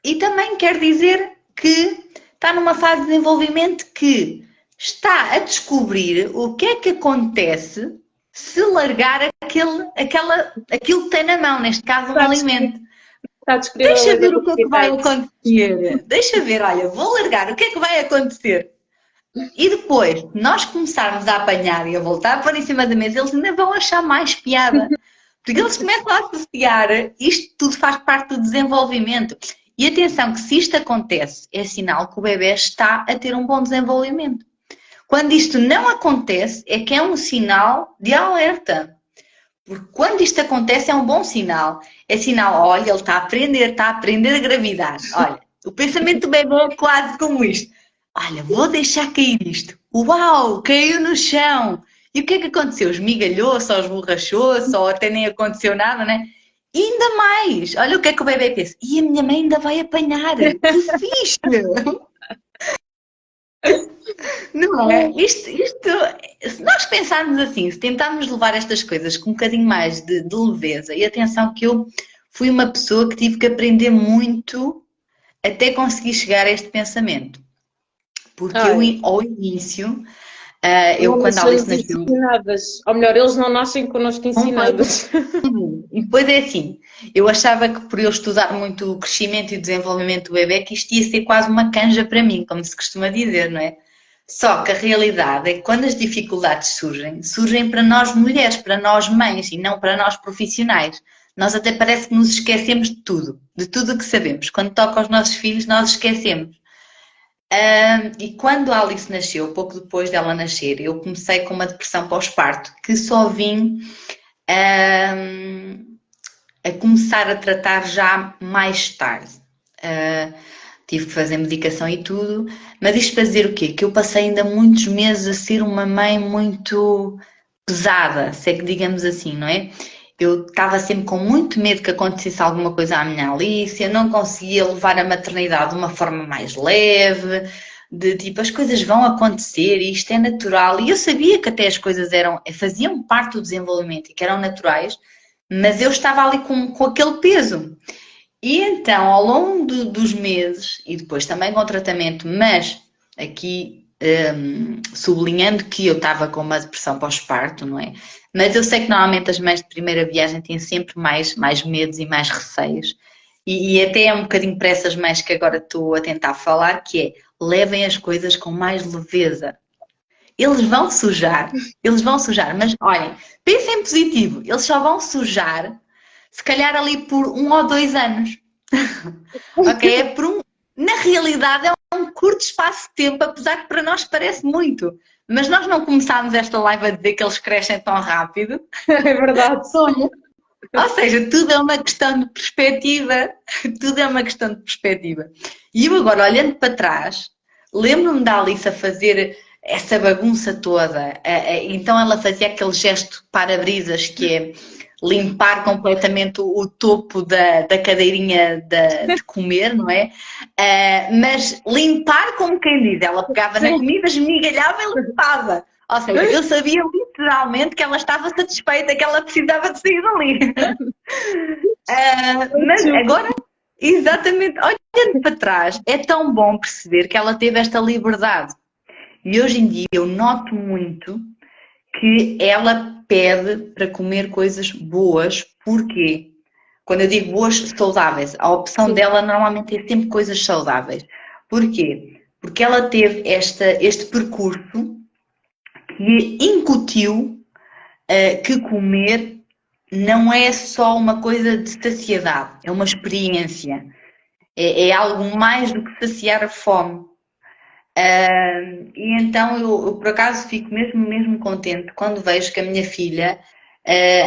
e também quer dizer que está numa fase de desenvolvimento que está a descobrir o que é que acontece se largar aquilo que tem na mão, neste caso um alimento. Deixa ver o que é que vai acontecer. Deixa ver, olha, vou largar, o que é que vai acontecer? E depois, nós começarmos a apanhar e a voltar a pôr em cima da mesa, eles ainda vão achar mais piada. Porque eles começam a associar, isto tudo faz parte do desenvolvimento. E atenção que se isto acontece, é sinal que o bebê está a ter um bom desenvolvimento. Quando isto não acontece, é que é um sinal de alerta. Porque quando isto acontece é um bom sinal. É sinal, olha, ele está a aprender a gravidar. Olha, o pensamento do bebê é quase como isto. Olha, vou deixar cair isto. Uau, caiu no chão. E o que é que aconteceu? Esmigalhou-se, ou esborrachou-se, ou até nem aconteceu nada, né? E ainda mais, olha o que é que o bebê pensa. E a minha mãe ainda vai apanhar. Que fixe! Não é? Se nós pensarmos assim, se tentarmos levar estas coisas com um bocadinho mais de leveza, e atenção que eu fui uma pessoa que tive que aprender muito até conseguir chegar a este pensamento. Porque eu, Ai, ao início, eu não quando a Alice nascemos nasceu, ensinadas. Ou melhor, eles não nascem connosco ensinadas. e depois é assim, eu achava que por eu estudar muito o crescimento e o desenvolvimento do bebê, que isto ia ser quase uma canja para mim, como se costuma dizer, não é? Só que a realidade é que quando as dificuldades surgem, surgem para nós mulheres, para nós mães e não para nós profissionais. Nós até parece que nos esquecemos de tudo o que sabemos. Quando toca aos nossos filhos, nós esquecemos. E quando a Alice nasceu, pouco depois dela nascer, eu comecei com uma depressão pós-parto, que só vim a começar a tratar já mais tarde. Tive que fazer medicação e tudo, mas isto para dizer o quê? Que eu passei ainda muitos meses a ser uma mãe muito pesada, se é que digamos assim, não é? Eu estava sempre com muito medo que acontecesse alguma coisa à minha Alice, eu não conseguia levar a maternidade de uma forma mais leve, de tipo, as coisas vão acontecer e isto é natural. E eu sabia que até as coisas faziam parte do desenvolvimento e que eram naturais, mas eu estava ali com aquele peso. E então, ao longo dos meses, e depois também com o tratamento, mas aqui sublinhando que eu estava com uma depressão pós-parto, não é? Mas eu sei que normalmente as mães de primeira viagem têm sempre mais medos e mais receios. E até é um bocadinho para essas mães que agora estou a tentar falar, que é levem as coisas com mais leveza. Eles vão sujar, mas olhem, pensem positivo, eles só vão sujar se calhar ali por 1 ou 2 anos. Ok? Na realidade é um curto espaço de tempo, apesar que para nós parece muito. Mas nós não começámos esta live a dizer que eles crescem tão rápido. É verdade. Sonho. Ou seja, tudo é uma questão de perspectiva. Tudo é uma questão de perspectiva. E eu agora, olhando para trás, lembro-me da Alice a fazer essa bagunça toda. Então ela fazia aquele gesto para-brisas que é limpar completamente o topo da cadeirinha de comer, não é? Mas limpar como quem diz, ela pegava na comida, esmigalhava e limpava. Ou seja, eu sabia literalmente que ela estava satisfeita, que ela precisava de sair dali. Mas agora, exatamente, olhando para trás, é tão bom perceber que ela teve esta liberdade. E hoje em dia eu noto muito que ela pede para comer coisas boas. Porquê? Quando eu digo boas, saudáveis, a opção Sim. dela normalmente é sempre coisas saudáveis. Porquê? Porque ela teve este percurso que incutiu que comer não é só uma coisa de saciedade, é uma experiência. É algo mais do que saciar a fome. E então eu, por acaso fico mesmo contente quando vejo que a minha filha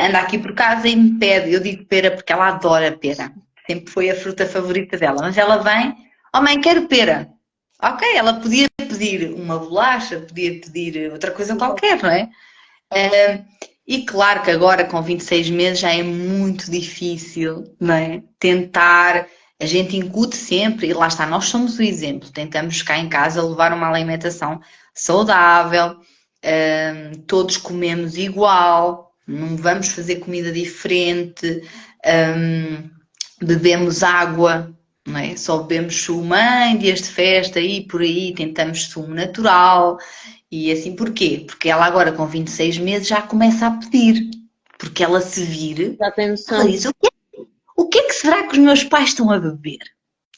anda aqui por casa e me pede, eu digo pera porque ela adora pera, sempre foi a fruta favorita dela, mas ela vem, oh mãe, quero pera. Ok, ela podia pedir uma bolacha, podia pedir outra coisa qualquer, não é? E claro que agora com 26 meses já é muito difícil, não é? Tentar, a gente incute sempre, e lá está, nós somos o exemplo, tentamos cá em casa levar uma alimentação saudável, todos comemos igual, não vamos fazer comida diferente, bebemos água, não é? Só bebemos sumo em dias de festa e por aí tentamos sumo natural. E assim porquê? Porque ela agora com 26 meses já começa a pedir. Porque ela se vir, Já tem ela noção. diz, o que é que será que os meus pais estão a beber?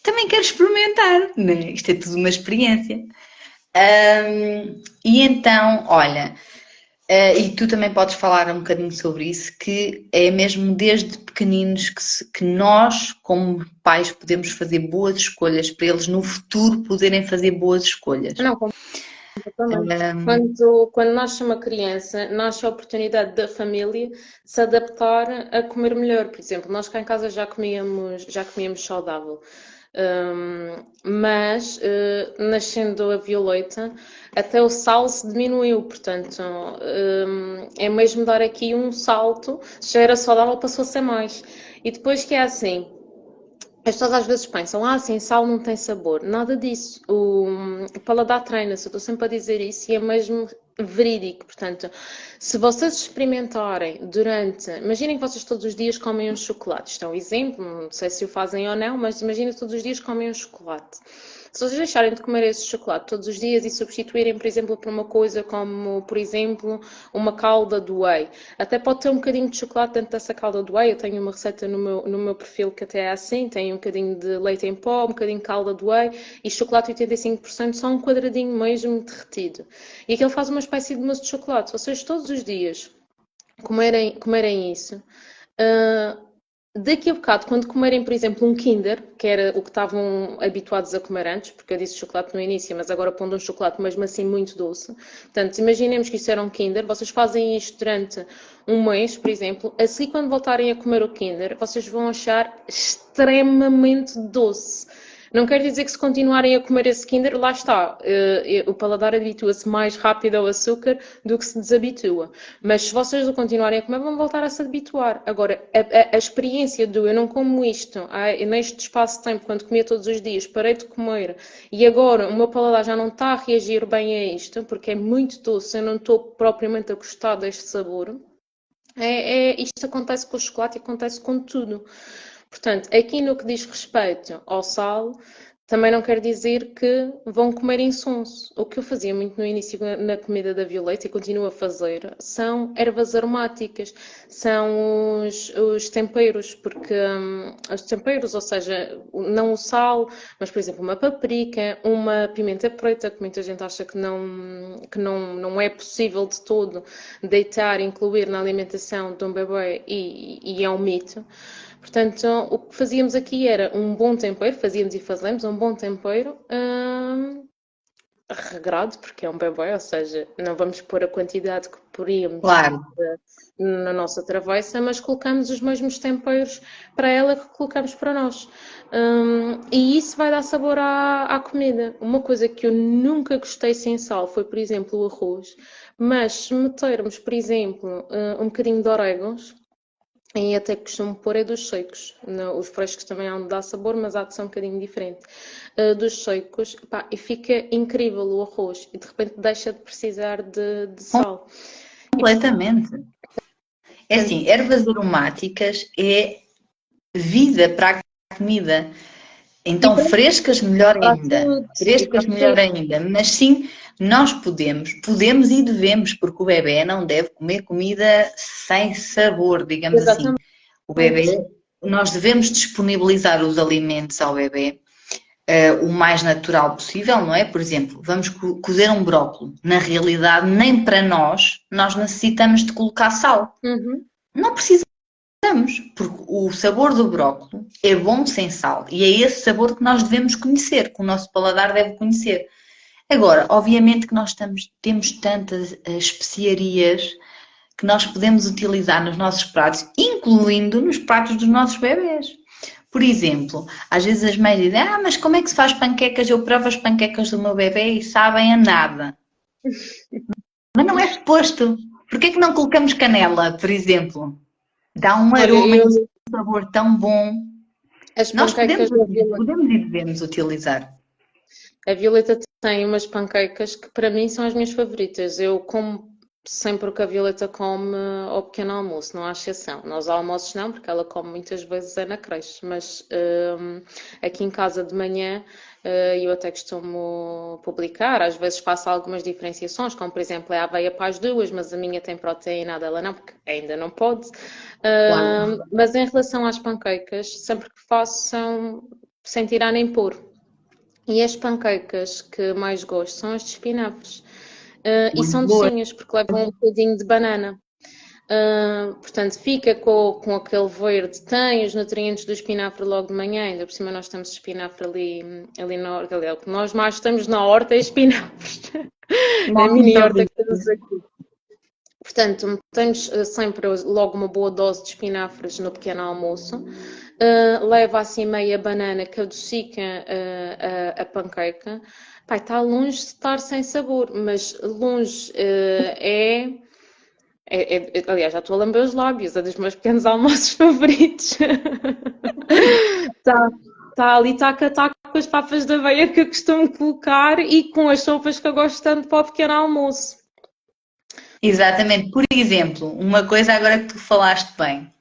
Também quero experimentar, né? Isto é tudo uma experiência. E então, olha, e tu também podes falar um bocadinho sobre isso, que é mesmo desde pequeninos que nós, como pais, podemos fazer boas escolhas para eles no futuro poderem fazer boas escolhas. Não, completamente. Quando nasce uma criança, nasce a oportunidade da família se adaptar a comer melhor. Por exemplo, nós cá em casa já comíamos saudável. Mas nascendo a Violeta, até o sal se diminuiu, portanto, é mesmo dar aqui um salto, se já era saudável passou a ser mais. E depois que é assim, as pessoas às vezes pensam, sem sal não tem sabor. Nada disso. O paladar treina-se. Eu estou sempre a dizer isso e é mesmo verídico. Portanto, se vocês experimentarem durante... Imaginem que vocês todos os dias comem um chocolate. Isto é um exemplo, não sei se o fazem ou não, mas imaginem que todos os dias comem um chocolate. Se vocês deixarem de comer esse chocolate todos os dias e substituírem, por exemplo, por uma coisa como, por exemplo, uma calda do whey. Até pode ter um bocadinho de chocolate dentro dessa calda do whey. Eu tenho uma receita no meu perfil que até é assim. Tem um bocadinho de leite em pó, um bocadinho de calda do whey e chocolate 85%, só um quadradinho mesmo derretido. E aquilo faz uma espécie de mousse de chocolate. Se vocês todos os dias comerem isso... Daqui a bocado, quando comerem, por exemplo, um Kinder, que era o que estavam habituados a comer antes, porque eu disse chocolate no início, mas agora pondo um chocolate mesmo assim muito doce. Portanto, imaginemos que isso era um Kinder, vocês fazem isto durante um mês, por exemplo, assim quando voltarem a comer o Kinder, vocês vão achar extremamente doce. Não quer dizer que se continuarem a comer esse Kinder, lá está, o paladar habitua-se mais rápido ao açúcar do que se desabitua. Mas se vocês o continuarem a comer, vão voltar a se habituar. Agora, a experiência do eu não como isto, neste espaço de tempo, quando comia todos os dias, parei de comer e agora o meu paladar já não está a reagir bem a isto, porque é muito doce, eu não estou propriamente a gostar deste sabor. Isto acontece com o chocolate e acontece com tudo. Portanto, aqui no que diz respeito ao sal, também não quer dizer que vão comer insonso. O que eu fazia muito no início na comida da Violeta e continuo a fazer são ervas aromáticas, são os temperos, porque os temperos, ou seja, não o sal, mas por exemplo uma paprika, uma pimenta preta, que muita gente acha que não é possível de todo deitar, incluir na alimentação de um bebê e é um mito. Portanto, o que fazíamos aqui era um bom tempero, fazíamos e fazemos um bom tempero, regrado, porque é um bebê, ou seja, não vamos pôr a quantidade que poríamos Claro. na nossa travessa, mas colocamos os mesmos temperos para ela que colocamos para nós. E isso vai dar sabor à comida. Uma coisa que eu nunca gostei sem sal foi, por exemplo, o arroz, mas se metermos, por exemplo, um bocadinho de orégãos, e até costumo pôr é dos secos. Os frescos também há de dar sabor, mas há de ser um bocadinho diferente. Dos secos, pá, e fica incrível o arroz. E de repente deixa de precisar de sal. Completamente. É assim, ervas aromáticas é vida para a comida. Então, frescas melhor ainda. Frescas melhor ainda. Mas sim, nós podemos e devemos, porque o bebê não deve comer comida sem sabor, digamos assim. O bebê, nós devemos disponibilizar os alimentos ao bebê o mais natural possível, não é? Por exemplo, vamos cozer um brócolo. Na realidade, nem para nós necessitamos de colocar sal. Não precisamos, porque o sabor do brócolo é bom sem sal e é esse sabor que nós devemos conhecer, que o nosso paladar deve conhecer. Agora, obviamente que nós temos tantas especiarias que nós podemos utilizar nos nossos pratos, incluindo nos pratos dos nossos bebés. Por exemplo, às vezes as mães dizem, mas como é que se faz panquecas? Eu provo as panquecas do meu bebê e sabem a nada. Mas não é suposto. Porquê que não colocamos canela, por exemplo? Dá um aroma e um sabor tão bom. Nós podemos e devemos utilizar. A Violeta tem umas panquecas que para mim são as minhas favoritas. Eu como sempre o que a Violeta come ao pequeno almoço, não há exceção. Nós almoços não, porque ela come muitas vezes na creche, mas aqui em casa de manhã eu até costumo publicar, às vezes faço algumas diferenciações, como por exemplo é a aveia para as duas, mas a minha tem proteína, a dela não, porque ainda não pode. Mas em relação às panquecas, sempre que faço são sem tirar nem pôr. E as panquecas que mais gosto são as de espinafres. E Muito são boa. docinhas, porque levam um bocadinho de banana. Portanto, fica com aquele verde, tem os nutrientes do espinafre logo de manhã, ainda por cima nós temos espinafre ali na horta, aliás, o que nós mais temos na horta é espinafres, Não, a mini muito horta rico. que temos aqui. Portanto, temos sempre logo uma boa dose de espinafres no pequeno almoço. Leva assim meia banana que adocica a panqueca. Pai, está longe de estar sem sabor, mas longe aliás, já estou a lamber os lábios, é dos meus pequenos almoços favoritos. Está ali, taca com as papas da aveia que eu costumo colocar e com as sopas que eu gosto tanto para o pequeno almoço. Exatamente. Por exemplo, uma coisa agora que tu falaste bem.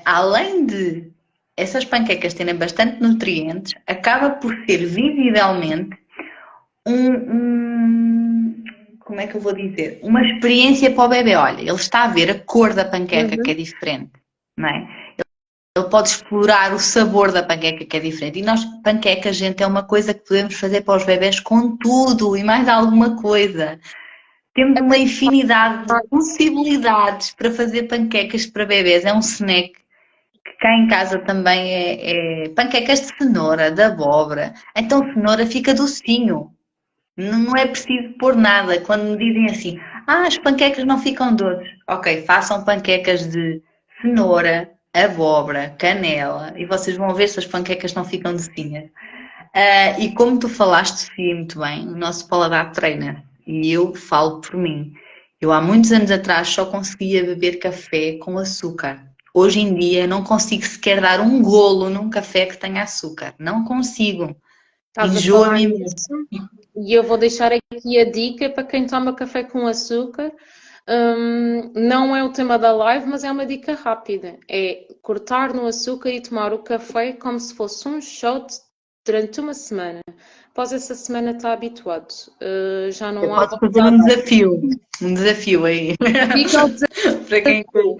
Além de essas panquecas terem bastante nutrientes, acaba por ser visivelmente como é que eu vou dizer? Uma experiência para o bebê. Olha, ele está a ver a cor da panqueca que é diferente, não é? Ele pode explorar o sabor da panqueca que é diferente. E nós, panqueca, gente, é uma coisa que podemos fazer para os bebés com tudo e mais alguma coisa. Temos uma Até infinidade de possibilidades para fazer panquecas para bebés. É um snack que cá em casa também é panquecas de cenoura, de abóbora. Então, cenoura fica docinho. Não é preciso pôr nada. Quando me dizem assim, as panquecas não ficam doces. Ok, façam panquecas de cenoura, abóbora, canela e vocês vão ver se as panquecas não ficam docinhas. E como tu falaste, Sofia, muito bem, o nosso paladar treina. E eu falo por mim. Eu há muitos anos atrás só conseguia beber café com açúcar. Hoje em dia não consigo sequer dar um golo num café que tenha açúcar. Não consigo. estás a falar Enjoa-me imenso. nisso, e eu vou deixar aqui a dica para quem toma café com açúcar. Não é o tema da live, mas é uma dica rápida. É cortar no açúcar e tomar o café como se fosse um shot durante uma semana. Após essa semana está habituado. Já Eu não há posso fazer vontade. um desafio aí, Fica o para quem desafio.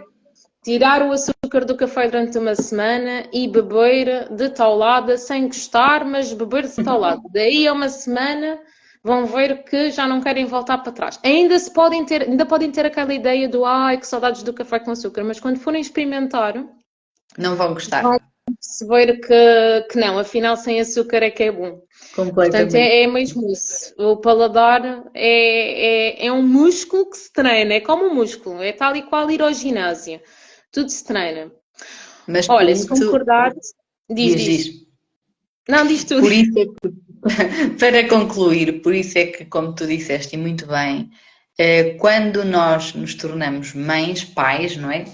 Tirar o açúcar do café durante uma semana e beber de taulada, sem gostar, mas beber de taulada. Daí a uma semana vão ver que já não querem voltar para trás. Ainda podem ter aquela ideia do ai, que saudades do café com açúcar, mas quando forem experimentar, não vão vão gostar. perceber que não, afinal sem açúcar é que é bom. Portanto, Completamente. é mesmo isso. O paladar é um músculo que se treina, é como um músculo, é tal e qual ir ao ginásio. Tudo se treina. Mas por Olha, se isso, concordares, diz, diz. diz. Não, diz tudo. Por isso é que, para concluir, por isso é que, como tu disseste e muito bem, quando nós nos tornamos mães, pais, não é?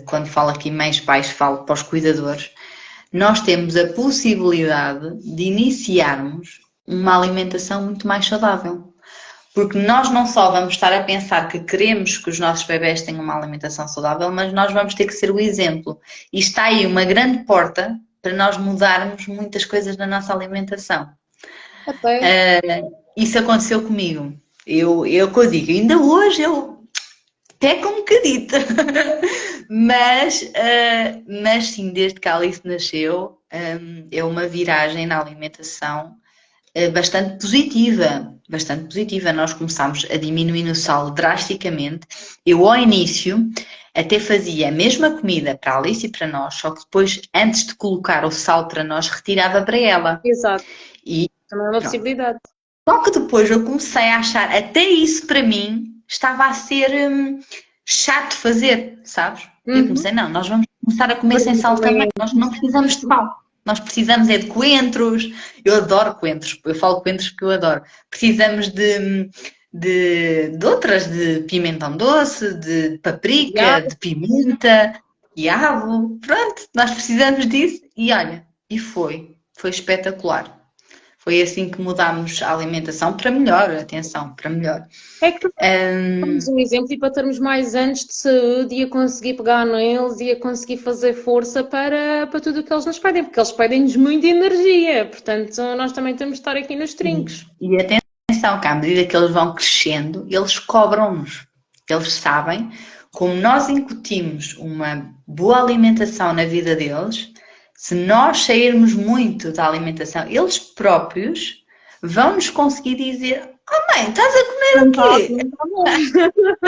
Quando falo aqui mães, pais, falo para os cuidadores, nós temos a possibilidade de iniciarmos uma alimentação muito mais saudável. Porque nós não só vamos estar a pensar que queremos que os nossos bebés tenham uma alimentação saudável, mas nós vamos ter que ser o exemplo. E está aí uma grande porta para nós mudarmos muitas coisas na nossa alimentação. Até. Isso aconteceu comigo. Eu que eu digo, ainda hoje eu peco um bocadito. Mas sim, desde que a Alice nasceu, é uma viragem na alimentação bastante positiva. Bastante positiva. Nós começámos a diminuir o sal drasticamente. Eu, ao início, até fazia a mesma comida para a Alice e para nós, só que depois, antes de colocar o sal para nós, retirava para ela. Exato. E Também é uma pronto. possibilidade. Só que depois eu comecei a achar, até isso para mim estava a ser chato fazer, sabes? Eu comecei, não, nós vamos começar a comer sem sal também, nós não precisamos de sal. Nós precisamos é de coentros, eu adoro coentros, eu falo coentros porque eu adoro. Precisamos de outras, de pimentão doce, de paprika, de pimenta, quiabo, pronto, nós precisamos disso e olha, e foi espetacular. Foi assim que mudámos a alimentação para melhor, atenção, para melhor. É que temos um exemplo e para termos mais anos de saúde e a conseguir pegar neles e a conseguir fazer força para tudo o que eles nos pedem, porque eles pedem-nos muita energia, portanto nós também temos de estar aqui nos trincos. E atenção, que à medida que eles vão crescendo, eles cobram-nos. Eles sabem, como nós incutimos uma boa alimentação na vida deles, Se nós sairmos muito da alimentação, eles próprios vão nos conseguir dizer: Oh mãe, estás a comer o quê? Não tá bom.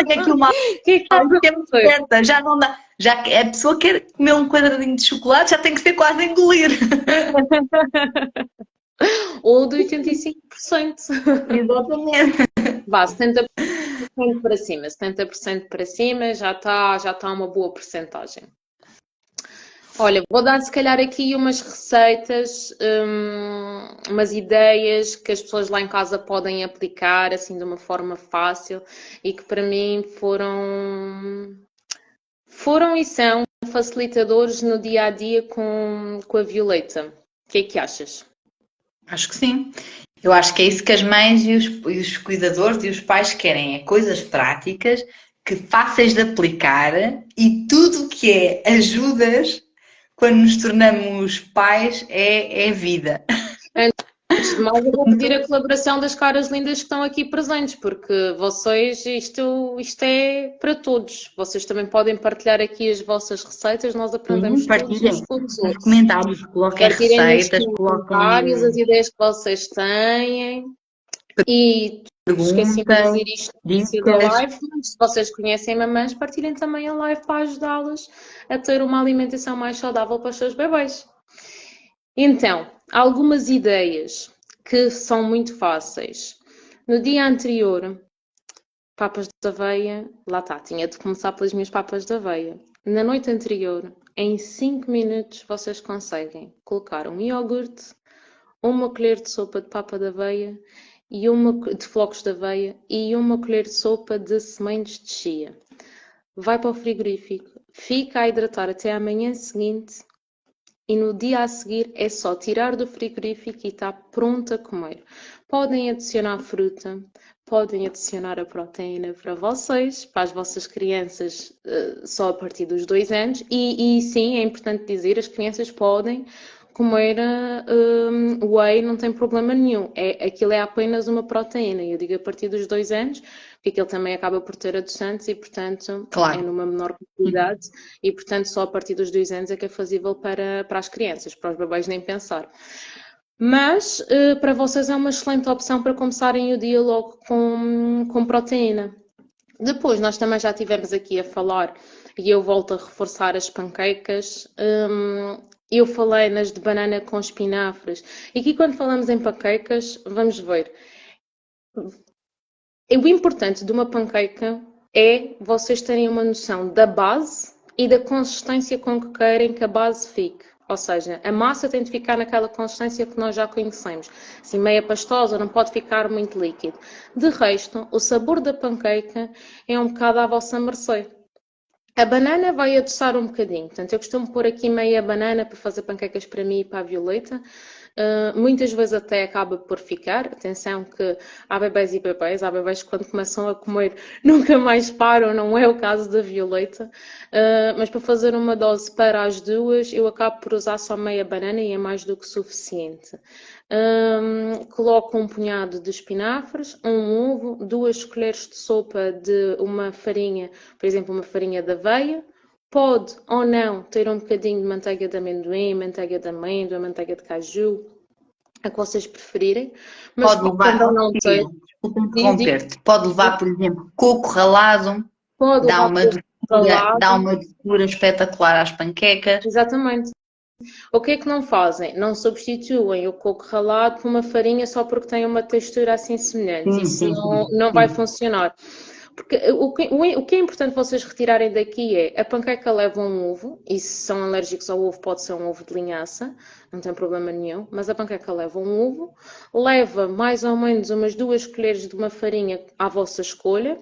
Tenho aqui uma O que é que estás a que é muito fazer? certa, já não dá. Já que a pessoa quer comer um quadradinho de chocolate, já tem que ser quase a engolir. Ou de 85%. Exatamente. Vá, 70% para cima. 70% para cima já tá uma boa percentagem. Olha, vou dar se calhar aqui umas receitas, umas ideias que as pessoas lá em casa podem aplicar assim de uma forma fácil e que para mim foram e são facilitadores no dia a dia com a Violeta. O que é que achas? Acho que sim. Eu acho que é isso que as mães e os cuidadores e os pais querem, é coisas práticas, que fáceis de aplicar e tudo o que é ajudas quando nos tornamos pais é vida. Antes de mais, eu vou pedir a colaboração das caras lindas que estão aqui presentes, porque vocês, isto é para todos. Vocês também podem partilhar aqui as vossas receitas, nós Sim, aprendemos todos uns partilhem com os nos outros. comentários, coloquem Partilhem nos receitas, comentários as coloquem ideias que vocês têm. E esqueci-me de perguntas, dizer isto no início da dicas. live, mas se vocês conhecem mamães, partilhem também a live para ajudá-las a ter uma alimentação mais saudável para os seus bebês. Então, algumas ideias que são muito fáceis. No dia anterior, papas de aveia, lá está, tinha de começar pelas minhas papas de aveia. Na noite anterior, em 5 minutos, vocês conseguem colocar um iogurte, uma colher de sopa de papa de aveia e de flocos de aveia e uma colher de sopa de sementes de chia. Vai para o frigorífico, fica a hidratar até à manhã seguinte e no dia a seguir é só tirar do frigorífico e está pronto a comer. Podem adicionar fruta, podem adicionar a proteína para vocês, para as vossas crianças só a partir dos 2 anos e sim, é importante dizer, as crianças podem comer whey, não tem problema nenhum. Aquilo é apenas uma proteína. Eu digo a partir dos 2 anos, porque aquilo também acaba por ter adoçantes e, portanto, é Claro. numa menor quantidade e, portanto, só a partir dos 2 anos é que é fazível para as crianças, para os bebês nem pensar. Mas para vocês é uma excelente opção para começarem o dia logo com proteína. Depois, nós também já estivemos aqui a falar, e eu volto a reforçar as panquecas. Eu falei nas de banana com espinafres. E aqui, quando falamos em panquecas, vamos ver. O importante de uma panqueca é vocês terem uma noção da base e da consistência com que querem que a base fique. Ou seja, a massa tem de ficar naquela consistência que nós já conhecemos. Assim, meia pastosa, não pode ficar muito líquido. De resto, o sabor da panqueca é um bocado à vossa mercê. A banana vai adoçar um bocadinho. Portanto, eu costumo pôr aqui meia banana para fazer panquecas para mim e para a Violeta. Muitas vezes até acaba por ficar. Atenção que há bebés e bebés. Há bebés que quando começam a comer nunca mais param. Não é o caso da Violeta. Mas para fazer uma dose para as duas, eu acabo por usar só meia banana e é mais do que suficiente. Coloco um punhado de espinafres, um ovo, 2 colheres de sopa de uma farinha, por exemplo, uma farinha de aveia. Pode ou não ter um bocadinho de manteiga de amendoim, manteiga de amêndoa, manteiga de caju, a que vocês preferirem. Mas Pode levar, também não ter. desculpa interromper-te, pode levar, por exemplo, coco ralado, Pode dá levar uma coco doçura, ralado. dá uma doçura espetacular às panquecas. Exatamente. O que é que não fazem? Não substituem o coco ralado por uma farinha só porque tem uma textura assim semelhante. Sim, Isso sim, não vai sim. funcionar. Porque o que é importante vocês retirarem daqui é a panqueca leva um ovo, e se são alérgicos ao ovo, pode ser um ovo de linhaça, não tem problema nenhum, mas a panqueca leva um ovo, leva mais ou menos umas 2 colheres de uma farinha à vossa escolha.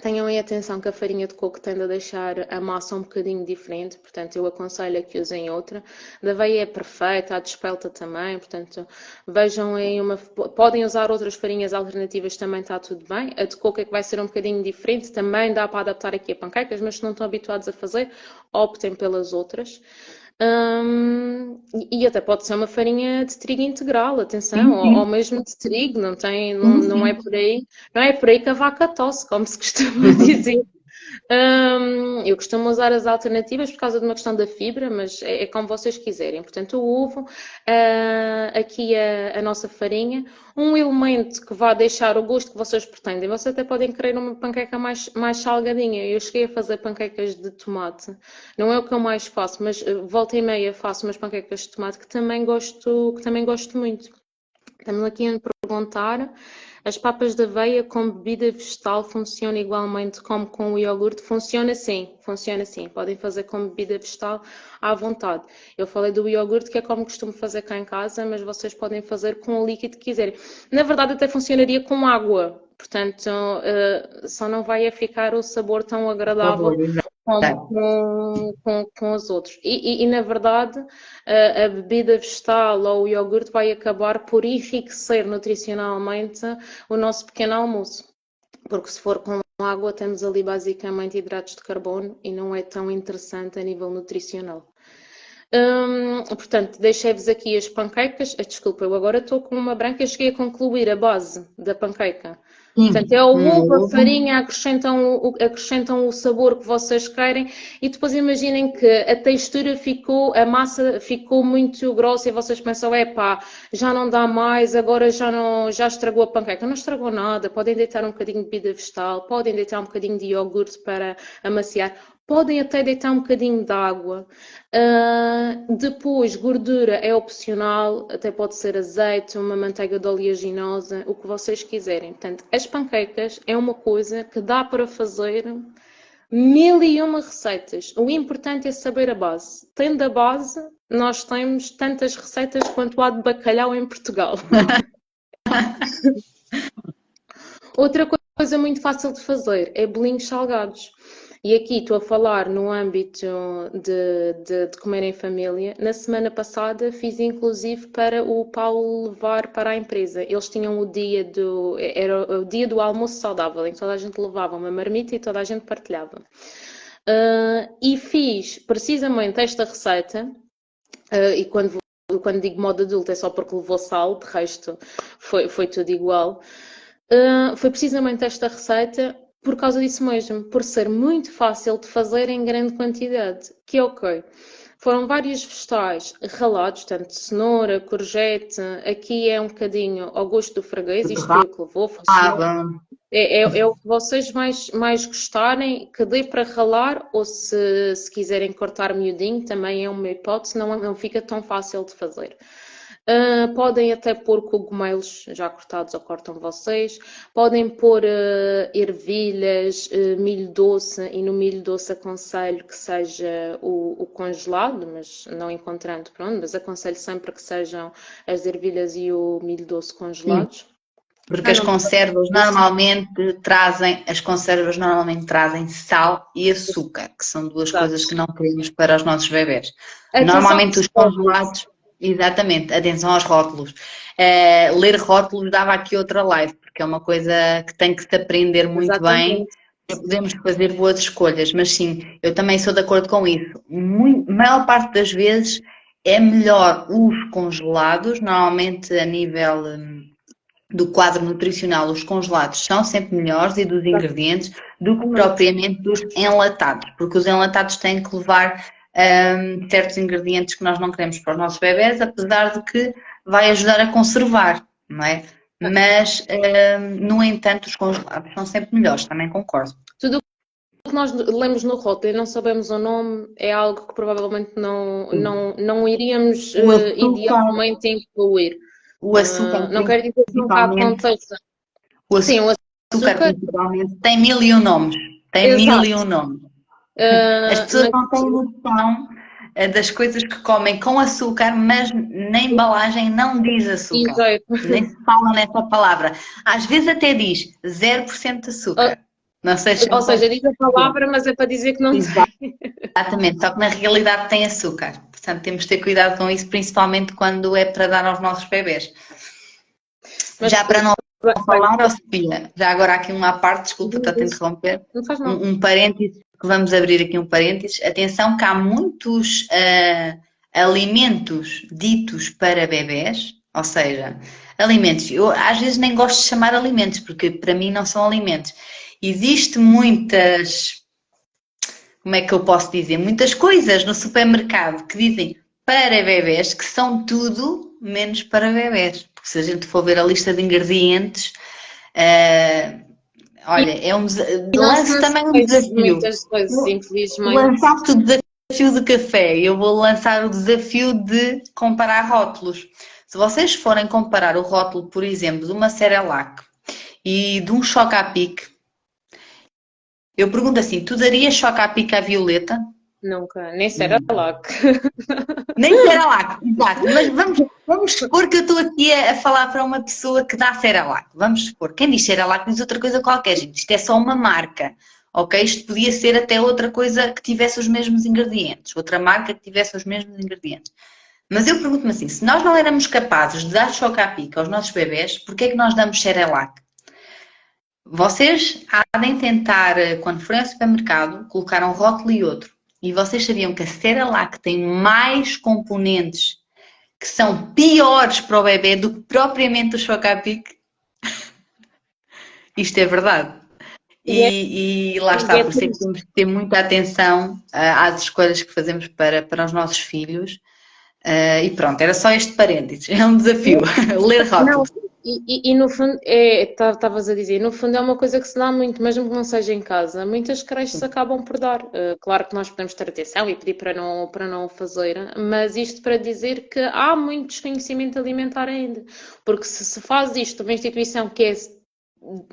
Tenham em atenção que a farinha de coco tende a deixar a massa um bocadinho diferente, portanto eu aconselho a que usem outra. Da aveia é perfeita, a de espelta também, portanto vejam em uma... Podem usar outras farinhas alternativas, também está tudo bem. A de coco é que vai ser um bocadinho diferente, também dá para adaptar aqui a panquecas, mas se não estão habituados a fazer, optem pelas outras. E até pode ser uma farinha de trigo integral, atenção, ou mesmo de trigo, não é por aí que a vaca tosse, como se costuma dizer. Eu costumo usar as alternativas por causa de uma questão da fibra, mas é como vocês quiserem. Portanto, o ovo, aqui a nossa farinha, um elemento que vai deixar o gosto que vocês pretendem. Vocês até podem querer uma panqueca mais salgadinha. Eu cheguei a fazer panquecas de tomate. Não é o que eu mais faço, mas volta e meia faço umas panquecas de tomate que também gosto muito. Estamos aqui a me perguntar, as papas de aveia com bebida vegetal funciona igualmente como com o iogurte? Funciona sim, funciona sim. Podem fazer com bebida vegetal à vontade. Eu falei do iogurte, que é como costumo fazer cá em casa, mas vocês podem fazer com o líquido que quiserem. Na verdade, até funcionaria com água. Portanto, só não vai ficar o sabor tão agradável Sabor, exato. como com os outros. Na verdade, a bebida vegetal ou o iogurte vai acabar por enriquecer nutricionalmente o nosso pequeno almoço. Porque se for com água, temos ali basicamente hidratos de carbono e não é tão interessante a nível nutricional. Portanto, deixei-vos aqui as panquecas. Desculpa, eu agora estou com uma branca. Eu cheguei a concluir a base da panqueca. Portanto, é o ovo, a farinha, acrescentam o sabor que vocês querem e depois imaginem que a textura a massa ficou muito grossa e vocês pensam, epá, já não dá mais, agora já estragou a panqueca. Não estragou nada, podem deitar um bocadinho de bebida vegetal, podem deitar um bocadinho de iogurte para amaciar. Podem até deitar um bocadinho de água. Depois, gordura é opcional, até pode ser azeite, uma manteiga de oleaginosa, o que vocês quiserem. Portanto, as panquecas é uma coisa que dá para fazer 1001 receitas. O importante é saber a base. Tendo a base, nós temos tantas receitas quanto há de bacalhau em Portugal. Outra coisa muito fácil de fazer é bolinhos salgados. E aqui estou a falar no âmbito de comer em família. Na semana passada fiz inclusive para o Paulo levar para a empresa. Eles tinham era o dia do almoço saudável, em que toda a gente levava uma marmita e toda a gente partilhava. E fiz precisamente esta receita, e quando digo modo adulto é só porque levou sal, de resto foi tudo igual. Foi precisamente esta receita por causa disso mesmo, por ser muito fácil de fazer em grande quantidade, que é ok. Foram vários vegetais ralados, tanto cenoura, courgette, aqui é um bocadinho ao gosto do freguês, isto foi o que levou, é o que vocês mais gostarem, que dê para ralar, ou se quiserem cortar miudinho, também é uma hipótese, não fica tão fácil de fazer. Podem até pôr cogumelos já cortados ou cortam vocês. Podem pôr ervilhas, milho doce, e no milho doce aconselho que seja o congelado, mas não encontrando, pronto, mas aconselho sempre que sejam as ervilhas e o milho doce congelados. Porque as conservas normalmente trazem sal e açúcar, que são duas coisas que não queremos para os nossos bebés. Normalmente os congelados. Exatamente, atenção aos rótulos. Ler rótulos dava aqui outra live, porque é uma coisa que tem que se aprender muito bem para podermos fazer boas escolhas. Mas sim, eu também sou de acordo com isso. A maior parte das vezes é melhor os congelados, normalmente a nível do quadro nutricional, os congelados são sempre melhores e dos ingredientes do que propriamente dos enlatados, porque os enlatados têm que levar certos ingredientes que nós não queremos para os nossos bebés, apesar de que vai ajudar a conservar, não é? Mas, no entanto, os congelados são sempre melhores, também concordo. Tudo o que nós lemos no rótulo e não sabemos o nome é algo que provavelmente não iríamos idealmente incluir. O açúcar, não quero dizer que não cabe contexto. Sim, o açúcar principalmente tem 1001 nomes. Tem 1001 nomes. As pessoas não têm noção das coisas que comem com açúcar, mas na embalagem não diz açúcar. Nem se fala nessa palavra. Às vezes até diz 0% de açúcar. Não sei se ou seja, diz a palavra, mas é para dizer que não tem. Exatamente, só que na realidade tem açúcar. Portanto, temos de ter cuidado com isso, principalmente quando é para dar aos nossos bebés. Mas, já para não falar, Sofia, já agora aqui uma parte, desculpa, estou a te interromper. Não faz mal. Um parênteses, que vamos abrir aqui um parênteses. Atenção que há muitos alimentos ditos para bebés, ou seja, alimentos. Eu às vezes nem gosto de chamar alimentos, porque para mim não são alimentos. Existem muitas como é que eu posso dizer? Muitas coisas no supermercado que dizem para bebés, que são tudo menos para bebés. Porque se a gente for ver a lista de ingredientes, olha, E não se lance nos também um faz desafio. muitas coisas, infelizmente. Lançaste o desafio do café, eu vou lançar o desafio de comparar rótulos. Se vocês forem comparar o rótulo, por exemplo, de uma Cerelac e de um Choca-Pic, eu pergunto assim, tu darias Choca-Pic à Violeta? Nunca, nem Cerelac. Nem Cerelac, exato. Mas vamos supor que eu estou aqui a falar para uma pessoa que dá Cerelac. Vamos supor. Quem diz Cerelac diz outra coisa qualquer, gente. Isto é só uma marca, ok? Isto podia ser até outra coisa que tivesse os mesmos ingredientes. Outra marca que tivesse os mesmos ingredientes. Mas eu pergunto-me assim, se nós não éramos capazes de dar Choca-Pic aos nossos bebés, porquê é que nós damos Cerelac? Vocês há de tentar, quando forem ao supermercado, colocar um rótulo e outro. E vocês sabiam que a Cerelac tem mais componentes que são piores para o bebê do que propriamente o Chocapic? Isto é verdade. E é, E lá e está, é por isso é que triste. temos que ter muita atenção às escolhas que fazemos para os nossos filhos. E pronto, era só este parênteses. É um desafio, ler Não, rótulos. e no fundo, estavas a dizer, no fundo é uma coisa que se dá muito, mesmo que não seja em casa, muitas creches acabam por dar. Claro que nós podemos ter atenção e pedir para não o fazer, mas isto para dizer que há muito desconhecimento alimentar ainda. Porque se faz isto uma instituição que é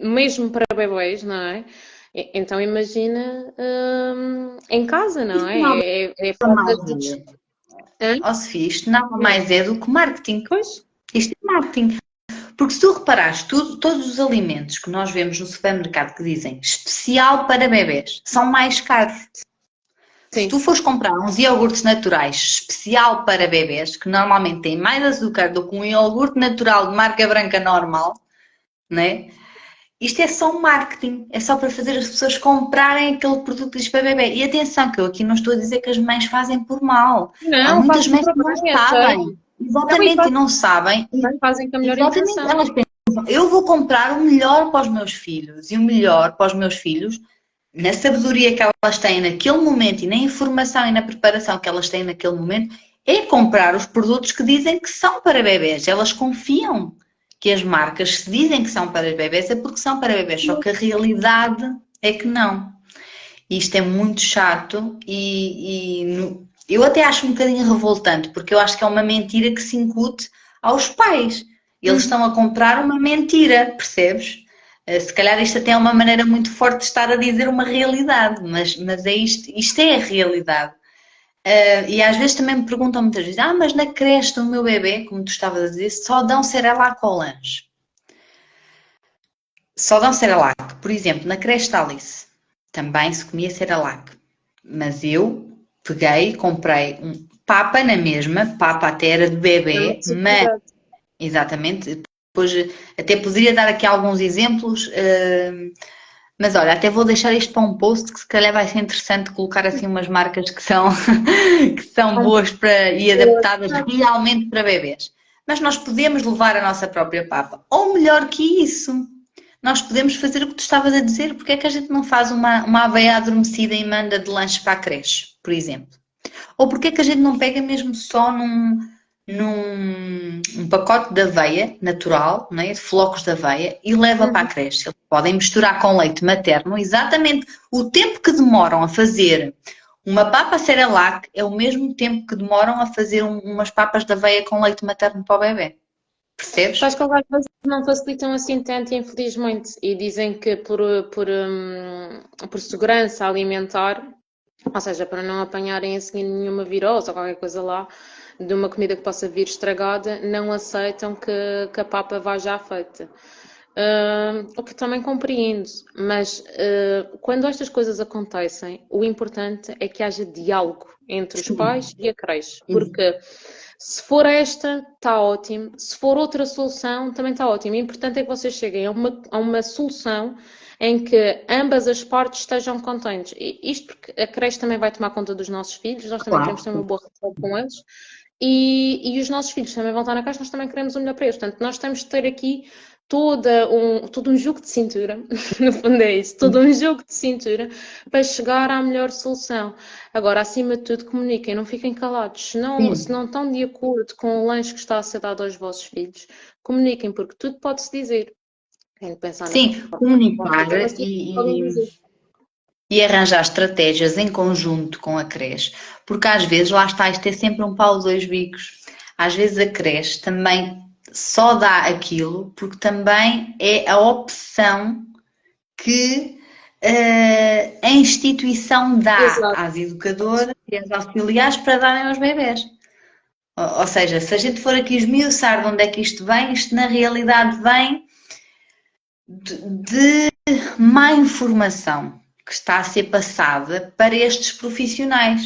mesmo para bebês, não é? Então imagina em casa, não Isto não é? É é falta mais de. é, ó Sofia, isto nada mais é do que marketing. Pois, Isto é marketing. Porque se tu reparares, todos os alimentos que nós vemos no supermercado que dizem especial para bebés são mais caros. Se tu sim. fores comprar uns iogurtes naturais especial para bebés, que normalmente têm mais açúcar do que um iogurte natural de marca branca normal, né? Isto é só um marketing, é só para fazer as pessoas comprarem aquele produto que diz para bebê. E atenção, que eu aqui não estou a dizer que as mães fazem por mal. Há Não, muitas fazem mães super que não bem, é sabem. sério. Não, e Exatamente, e não sabem. fazem com a melhor Exatamente, intenção. elas pensam, eu vou comprar o melhor para os meus filhos. E o melhor para os meus filhos, na sabedoria que elas têm naquele momento e na informação e na preparação que elas têm naquele momento, é comprar os produtos que dizem que são para bebés. Elas confiam que as marcas se dizem que são para bebés é porque são para bebés, só que a realidade é que não. Isto é muito chato eu até acho um bocadinho revoltante, porque eu acho que é uma mentira que se incute aos pais. Eles Uhum. estão a comprar uma mentira, percebes? Se calhar isto até é uma maneira muito forte de estar a dizer uma realidade, mas é isto é a realidade. E às vezes também me perguntam muitas vezes, mas na creche do meu bebê, como tu estavas a dizer, só dão Cerelac ao lanche. Só dão Cerelac. Por exemplo, na creche da Alice, também se comia Cerelac. Mas eu peguei, comprei um papa na mesma, papa até era de É uma bebê, mas possibilidade. exatamente, depois até poderia dar aqui alguns exemplos, mas olha, até vou deixar isto para um post que se calhar vai ser interessante colocar assim umas marcas que são, que são São boas para, e boas. adaptadas realmente para bebês. Mas nós podemos levar a nossa própria papa. Ou melhor que isso, nós podemos fazer o que tu estavas a dizer. Porque é que a gente não faz uma aveia adormecida e manda de lanche para a creche, por exemplo? Ou porque é que a gente não pega mesmo só num pacote de aveia natural, né, de flocos de aveia, e leva para a Uhum. creche? Eles podem misturar com leite materno, exatamente o tempo que demoram a fazer uma papa Cerelac é o mesmo tempo que demoram a fazer umas papas de aveia com leite materno para o bebê. Percebes? Acho que eles às vezes não facilitam assim tanto, infelizmente, e dizem que por segurança alimentar, ou seja, para não apanharem a seguir nenhuma virose ou qualquer coisa lá, de uma comida que possa vir estragada, não aceitam que a papa vá já feita. O que também compreendo, mas quando estas coisas acontecem, o importante é que haja diálogo entre os Sim. pais e a creche, porque se for esta, está ótimo, se for outra solução, também está ótimo. O importante é que vocês cheguem a uma solução em que ambas as partes estejam contentes. E isto porque a creche também vai tomar conta dos nossos filhos, nós também queremos ter uma Claro. boa relação com eles. E os nossos filhos também vão estar na casa, nós também queremos o melhor para eles. Portanto, nós temos de ter aqui todo um jogo de cintura, no fundo é isso, todo um jogo de cintura para chegar à melhor solução. Agora, acima de tudo, comuniquem, não fiquem calados. Se Sim, não estão de acordo com o lanche que está a ser dado aos vossos filhos, comuniquem, porque tudo pode-se dizer. Tem de pensar na sim, parte comunicar prática, mas tudo podem dizer. e arranjar estratégias em conjunto com a creche, porque às vezes, lá está, isto é sempre um pau de dois bicos. Às vezes a creche também só dá aquilo porque também é a opção que a instituição dá Exato. às educadoras e às auxiliares para darem aos bebés. Ou seja, se a gente for aqui esmiuçar de onde é que isto na realidade vem de má informação que está a ser passada para estes profissionais,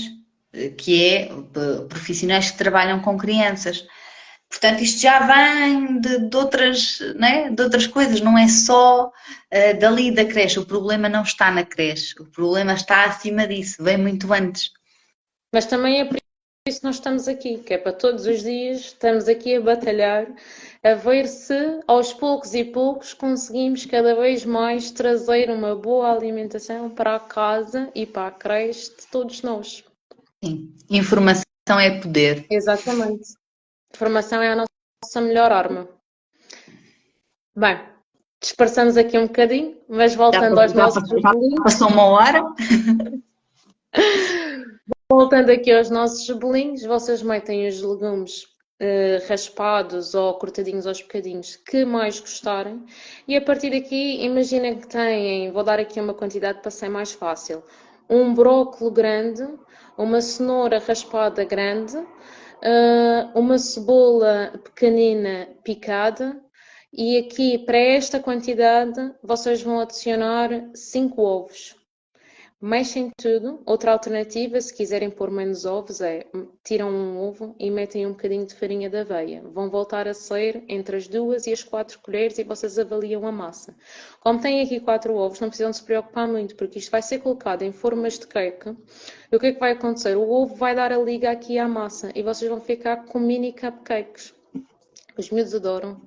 que é profissionais que trabalham com crianças. Portanto, isto já vem de outras, né, de outras coisas, não é só dali da creche. O problema não está na creche, o problema está acima disso, vem muito antes. Mas também é por isso que nós estamos aqui, que é para todos os dias, estamos aqui a batalhar, a ver se aos poucos e poucos conseguimos cada vez mais trazer uma boa alimentação para a casa e para a creche de todos nós. Sim. Informação é poder. Exatamente. A formação é a nossa melhor arma. Bem, dispersamos aqui um bocadinho, mas voltando aos nossos Já bolinhos, passou uma hora. voltando aqui aos nossos bolinhos, vocês metem os legumes raspados ou cortadinhos aos bocadinhos que mais gostarem e a partir daqui imaginem que têm, vou dar aqui uma quantidade para ser mais fácil, um brócolo grande, uma cenoura raspada grande, uma cebola pequenina picada e aqui para esta quantidade vocês vão adicionar 5 ovos. Mexem tudo. Outra alternativa, se quiserem pôr menos ovos, é tiram um ovo e metem um bocadinho de farinha de aveia. Vão voltar a ser entre as 2 e as 4 colheres e vocês avaliam a massa. Como têm aqui 4 ovos, não precisam se preocupar muito, porque isto vai ser colocado em formas de cake. E o que é que vai acontecer? O ovo vai dar a liga aqui à massa e vocês vão ficar com mini cupcakes. Os miúdos adoram.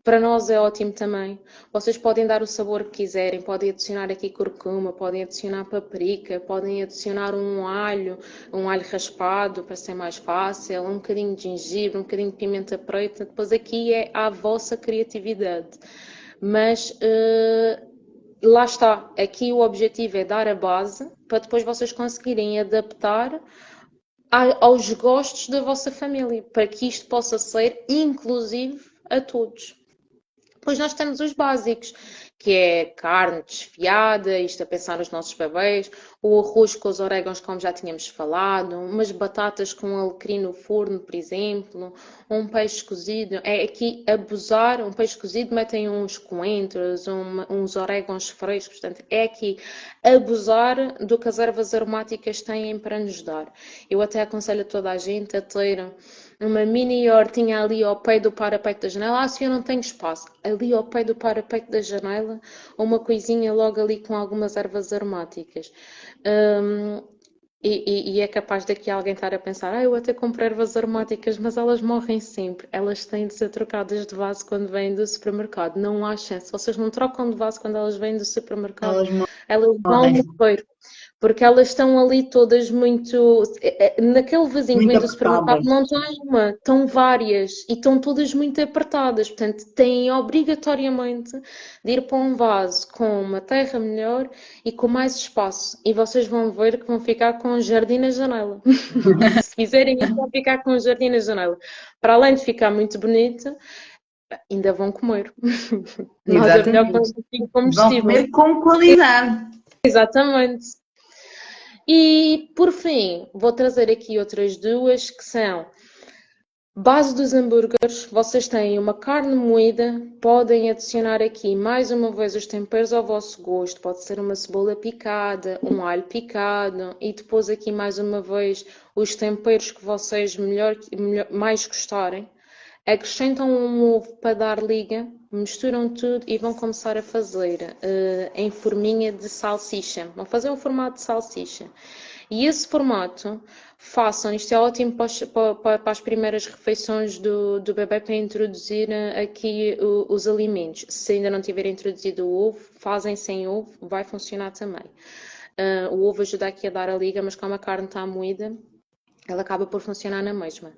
Para nós é ótimo também. Vocês podem dar o sabor que quiserem, podem adicionar aqui curcuma, podem adicionar paprika, podem adicionar um alho raspado para ser mais fácil, um bocadinho de gengibre, um bocadinho de pimenta preta. Depois aqui é à vossa criatividade. Mas lá está. Aqui o objetivo é dar a base para depois vocês conseguirem adaptar aos gostos da vossa família, para que isto possa ser inclusivo a todos. Depois nós temos os básicos, que é carne desfiada, isto a pensar nos nossos bebês, o arroz com os orégãos, como já tínhamos falado, umas batatas com alecrim no forno, por exemplo, um peixe cozido. É aqui abusar, um peixe cozido, metem uns coentros, uns orégãos frescos, portanto, é aqui abusar do que as ervas aromáticas têm para nos dar. Eu até aconselho a toda a gente a ter uma mini hortinha ali ao pé do parapeito da janela. Se eu não tenho espaço, ali ao pé do parapeito da janela, uma coisinha logo ali com algumas ervas aromáticas. E é capaz daqui alguém estar a pensar, eu até compro ervas aromáticas, mas elas morrem sempre. Elas têm de ser trocadas de vaso quando vêm do supermercado. Não há chance. Vocês não trocam de vaso quando elas vêm do supermercado. Elas Elas vão morrem. morrer. Porque elas estão ali todas muito. Naquele vasinho que Muito vem do supermercado apertadas. não tem uma, estão várias e estão todas muito apertadas. Portanto, têm obrigatoriamente de ir para um vaso com uma terra melhor e com mais espaço. E vocês vão ver que vão ficar com um jardim na janela. Se fizerem isso, vão ficar com um jardim na janela. Para além de ficar muito bonito, ainda vão comer. Nada é melhor que um Exatamente. jardim Vão comestível. comer com qualidade. Exatamente. E por fim, vou trazer aqui outras duas que são base dos hambúrgueres. Vocês têm uma carne moída, podem adicionar aqui mais uma vez os temperos ao vosso gosto. Pode ser uma cebola picada, um alho picado e depois aqui mais uma vez os temperos que vocês mais gostarem. Acrescentam um ovo para dar liga, misturam tudo e vão começar a fazer em forminha de salsicha. Vão fazer um formato de salsicha. E esse formato, façam, isto é ótimo para as primeiras refeições do bebê, para introduzir aqui os alimentos. Se ainda não tiver introduzido o ovo, fazem sem ovo, vai funcionar também. O ovo ajuda aqui a dar a liga, mas como a carne está moída, ela acaba por funcionar na mesma.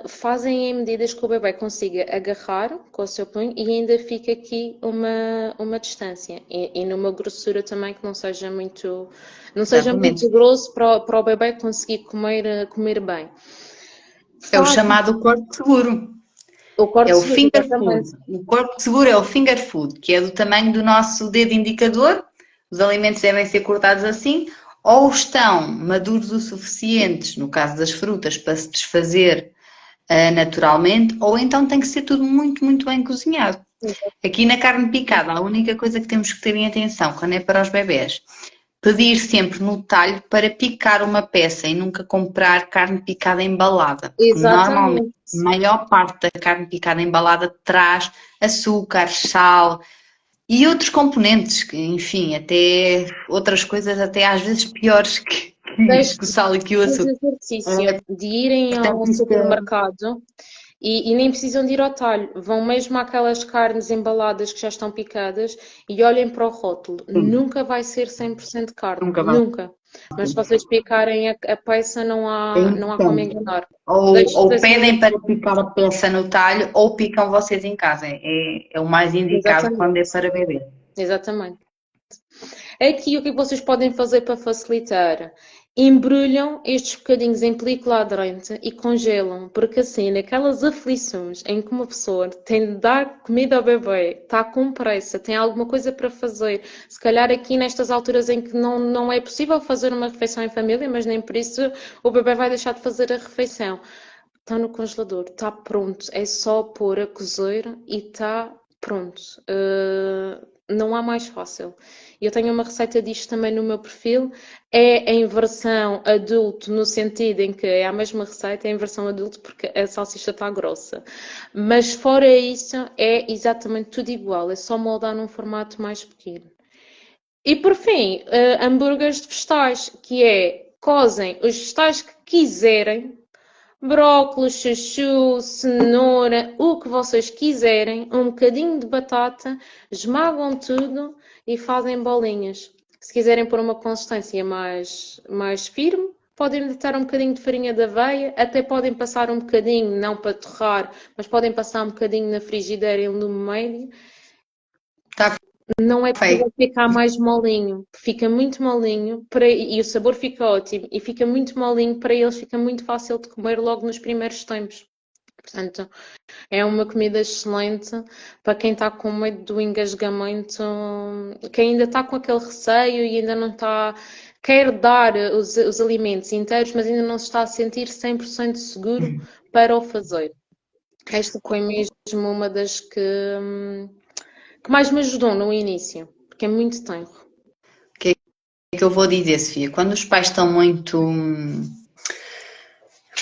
Fazem em medidas que o bebê consiga agarrar com o seu punho e ainda fica aqui uma distância e numa grossura também que não seja muito Exatamente. grosso para o bebê conseguir comer bem. É o Faz chamado corpo seguro. o É corte o seguro, finger food. exatamente. O corpo seguro é o finger food, que é do tamanho do nosso dedo indicador. Os alimentos devem ser cortados assim, ou estão maduros o suficientes, no caso das frutas, para se desfazer naturalmente, ou então tem que ser tudo muito, muito bem cozinhado. Aqui na carne picada, a única coisa que temos que ter em atenção quando é para os bebés, pedir sempre no talho para picar uma peça e nunca comprar carne picada embalada, porque normalmente Exatamente. a maior parte da carne picada embalada traz açúcar, sal e outros componentes, que, enfim, até outras coisas até às vezes piores que o sal e que o Faz açúcar. exercício de irem ao Portanto, isto é... supermercado e nem precisam de ir ao talho. Vão mesmo àquelas carnes embaladas que já estão picadas e olhem para o rótulo. Sim, Nunca vai ser 100% carne. nunca vai. Nunca. Mas se vocês picarem a peça, É não há como importante. enganar. Ou Deixe fazer pedem para exercício. picar a peça no talho, ou picam vocês em casa. É o mais indicado quando é Exatamente. para beber. Exatamente. Aqui o que vocês podem fazer para facilitar? Embrulham estes bocadinhos em película aderente e congelam, porque assim, naquelas aflições em que uma pessoa tem de dar comida ao bebê, está com pressa, tem alguma coisa para fazer, se calhar aqui nestas alturas em que não é possível fazer uma refeição em família, mas nem por isso o bebê vai deixar de fazer a refeição. Está no congelador, está pronto, é só pôr a cozer e está pronto. Não há mais fácil. Eu tenho uma receita disto também no meu perfil. É em versão adulto, no sentido em que é a mesma receita, é em versão adulto porque a salsicha está grossa. Mas fora isso, é exatamente tudo igual. É só moldar num formato mais pequeno. E por fim, hambúrgueres de vegetais, que é cozem os vegetais que quiserem, brócolis, chuchu, cenoura, o que vocês quiserem, um bocadinho de batata, esmagam tudo e fazem bolinhas. Se quiserem pôr uma consistência mais firme, podem botar um bocadinho de farinha de aveia, até podem passar um bocadinho, não para torrar, mas podem passar um bocadinho na frigideira em lume médio. Está Não é porque vai feito. ficar mais molinho, fica muito molinho e o sabor fica ótimo e fica muito molinho para eles, fica muito fácil de comer logo nos primeiros tempos. Portanto, é uma comida excelente para quem está com medo do engasgamento, quem ainda está com aquele receio e ainda não está, quer dar os alimentos inteiros, mas ainda não se está a sentir 100% seguro para o fazer. Esta foi mesmo uma das que mais me ajudou no início, porque é muito tenro. O que é que eu vou dizer, Sofia? Quando os pais estão muito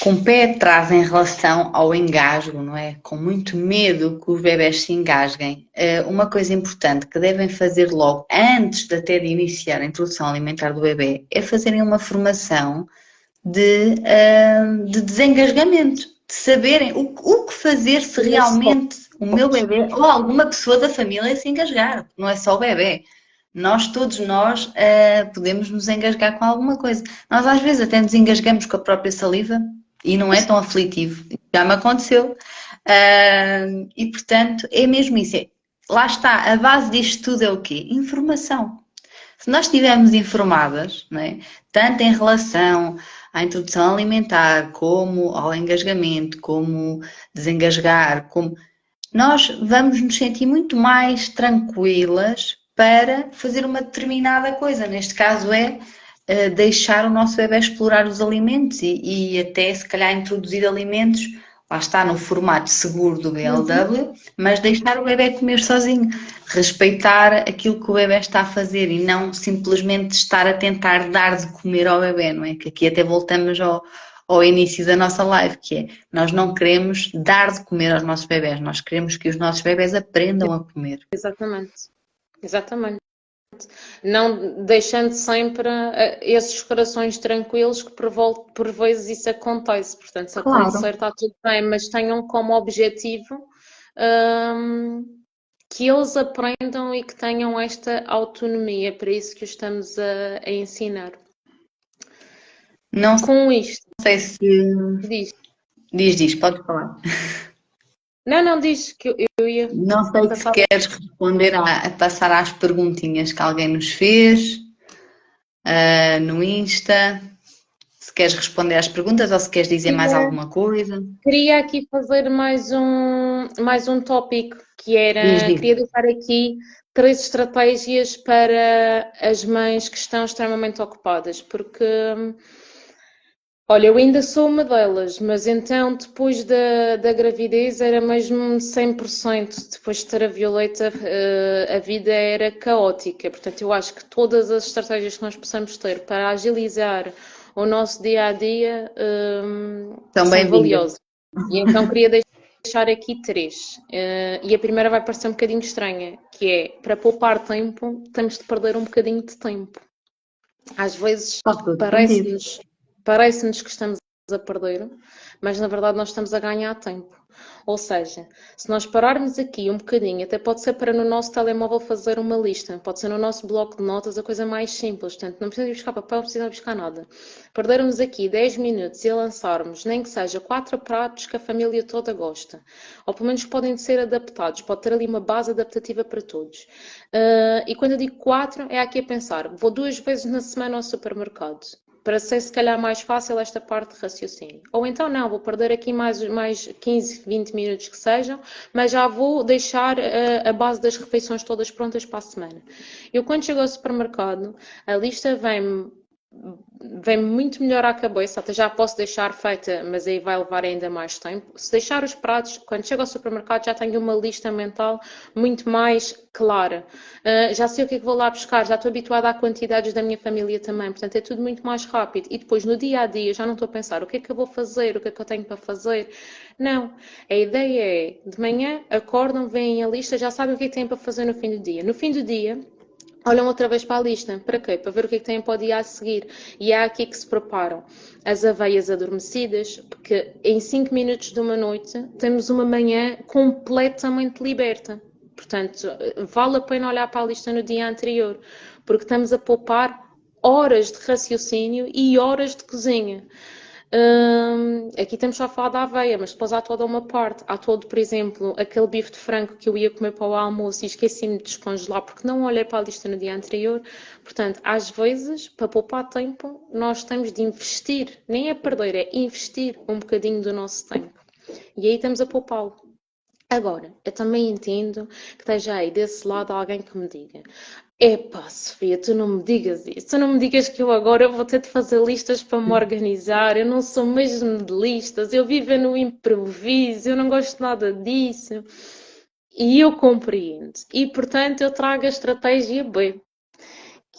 com o pé atrás em relação ao engasgo, não é? Com muito medo que os bebés se engasguem. Uma coisa importante que devem fazer logo, antes de até de iniciar a introdução alimentar do bebê, é fazerem uma formação de desengasgamento, de saberem o que fazer se realmente o meu bebê ou alguma pessoa da família se engasgar, não é só o bebê. Todos nós, podemos nos engasgar com alguma coisa. Nós às vezes até nos engasgamos com a própria saliva e não é tão aflitivo. Já me aconteceu. E portanto, é mesmo isso. Lá está, a base disto tudo é o quê? Informação. Se nós estivermos informadas, não é? Tanto em relação à introdução alimentar, como ao engasgamento, como desengasgar, como nós vamos nos sentir muito mais tranquilas para fazer uma determinada coisa. Neste caso é deixar o nosso bebê explorar os alimentos e até se calhar introduzir alimentos, lá está no formato seguro do BLW, mas deixar o bebê comer sozinho, respeitar aquilo que o bebê está a fazer e não simplesmente estar a tentar dar de comer ao bebê, não é? Que aqui até voltamos ao início da nossa live, que é, nós não queremos dar de comer aos nossos bebés, nós queremos que os nossos bebés aprendam a comer. Exatamente. Exatamente. exatamente. Não deixando sempre esses corações tranquilos que por vezes isso acontece. Portanto, se Claro. acontecer está tudo bem, mas tenham como objetivo que eles aprendam e que tenham esta autonomia. É para isso que o estamos a ensinar. Não Com isto, sei se... diz. Diz, pode falar. Não, diz que eu ia Não sei se passar. queres responder a passar às perguntinhas que alguém nos fez no Insta. Se queres responder às perguntas ou se queres dizer mais alguma coisa. Queria aqui fazer mais um tópico, que era, Diz. queria deixar aqui 3 estratégias para as mães que estão extremamente ocupadas, porque, olha, eu ainda sou uma delas, mas então depois da gravidez era mesmo 100%, depois de ter a Violeta, a vida era caótica, portanto eu acho que todas as estratégias que nós possamos ter para agilizar o nosso dia-a-dia São são bem-vindas. valiosas. E então queria deixar aqui 3. E a primeira vai parecer um bocadinho estranha, que é, para poupar tempo, temos de perder um bocadinho de tempo. Às vezes Faz todo sentido. parece-nos que estamos a perder, mas na verdade nós estamos a ganhar tempo. Ou seja, se nós pararmos aqui um bocadinho, até pode ser para no nosso telemóvel fazer uma lista, pode ser no nosso bloco de notas a coisa mais simples, portanto não precisa buscar papel, não precisa buscar nada. Perdermos aqui 10 minutos e lançarmos, nem que seja 4 pratos que a família toda gosta, ou pelo menos podem ser adaptados, pode ter ali uma base adaptativa para todos. E quando eu digo 4, é aqui a pensar, vou 2 vezes na semana ao supermercado, para ser se calhar mais fácil esta parte de raciocínio. Ou então não, vou perder aqui mais 15, 20 minutos que sejam, mas já vou deixar a base das refeições todas prontas para a semana. Eu quando chego ao supermercado, a lista vem muito melhor à cabeça, até já posso deixar feita, mas aí vai levar ainda mais tempo. Se deixar os pratos, quando chego ao supermercado já tenho uma lista mental muito mais clara. Já sei o que é que vou lá buscar, já estou habituada a quantidades da minha família também, portanto é tudo muito mais rápido. E depois no dia a dia já não estou a pensar o que é que eu vou fazer, o que é que eu tenho para fazer. Não, a ideia é, de manhã acordam, veem a lista, já sabem o que é que têm para fazer no fim do dia. No fim do dia, olham outra vez para a lista. Para quê? Para ver o que é que têm para o dia a seguir. E é aqui que se preparam as aveias adormecidas, porque em 5 minutos de uma noite temos uma manhã completamente liberta. Portanto, vale a pena olhar para a lista no dia anterior, porque estamos a poupar horas de raciocínio e horas de cozinha. Aqui estamos só a falar da aveia, mas depois há toda uma parte. Há todo, por exemplo, aquele bife de frango que eu ia comer para o almoço e esqueci-me de descongelar porque não olhei para a lista no dia anterior. Portanto, às vezes, para poupar tempo, nós temos de investir, nem é perder, é investir um bocadinho do nosso tempo. E aí estamos a poupá-lo. Agora, eu também entendo que esteja aí desse lado alguém que me diga: epá, Sofia, tu não me digas isso, tu não me digas que eu agora vou ter de fazer listas para me organizar, eu não sou mesmo de listas, eu vivo no improviso, eu não gosto nada disso. E eu compreendo. E, portanto, eu trago a estratégia B,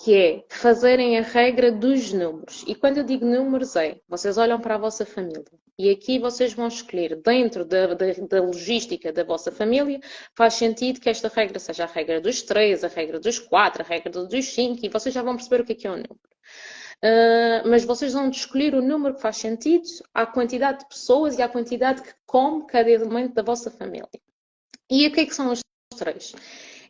que é fazerem a regra dos números. E quando eu digo números é, vocês olham para a vossa família e aqui vocês vão escolher dentro da logística da vossa família, faz sentido que esta regra seja a regra dos 3, a regra dos 4, a regra dos 5 e vocês já vão perceber o que é um número. Mas vocês vão escolher o número que faz sentido à quantidade de pessoas e à quantidade que come cada elemento da vossa família. E o que é que são os 3?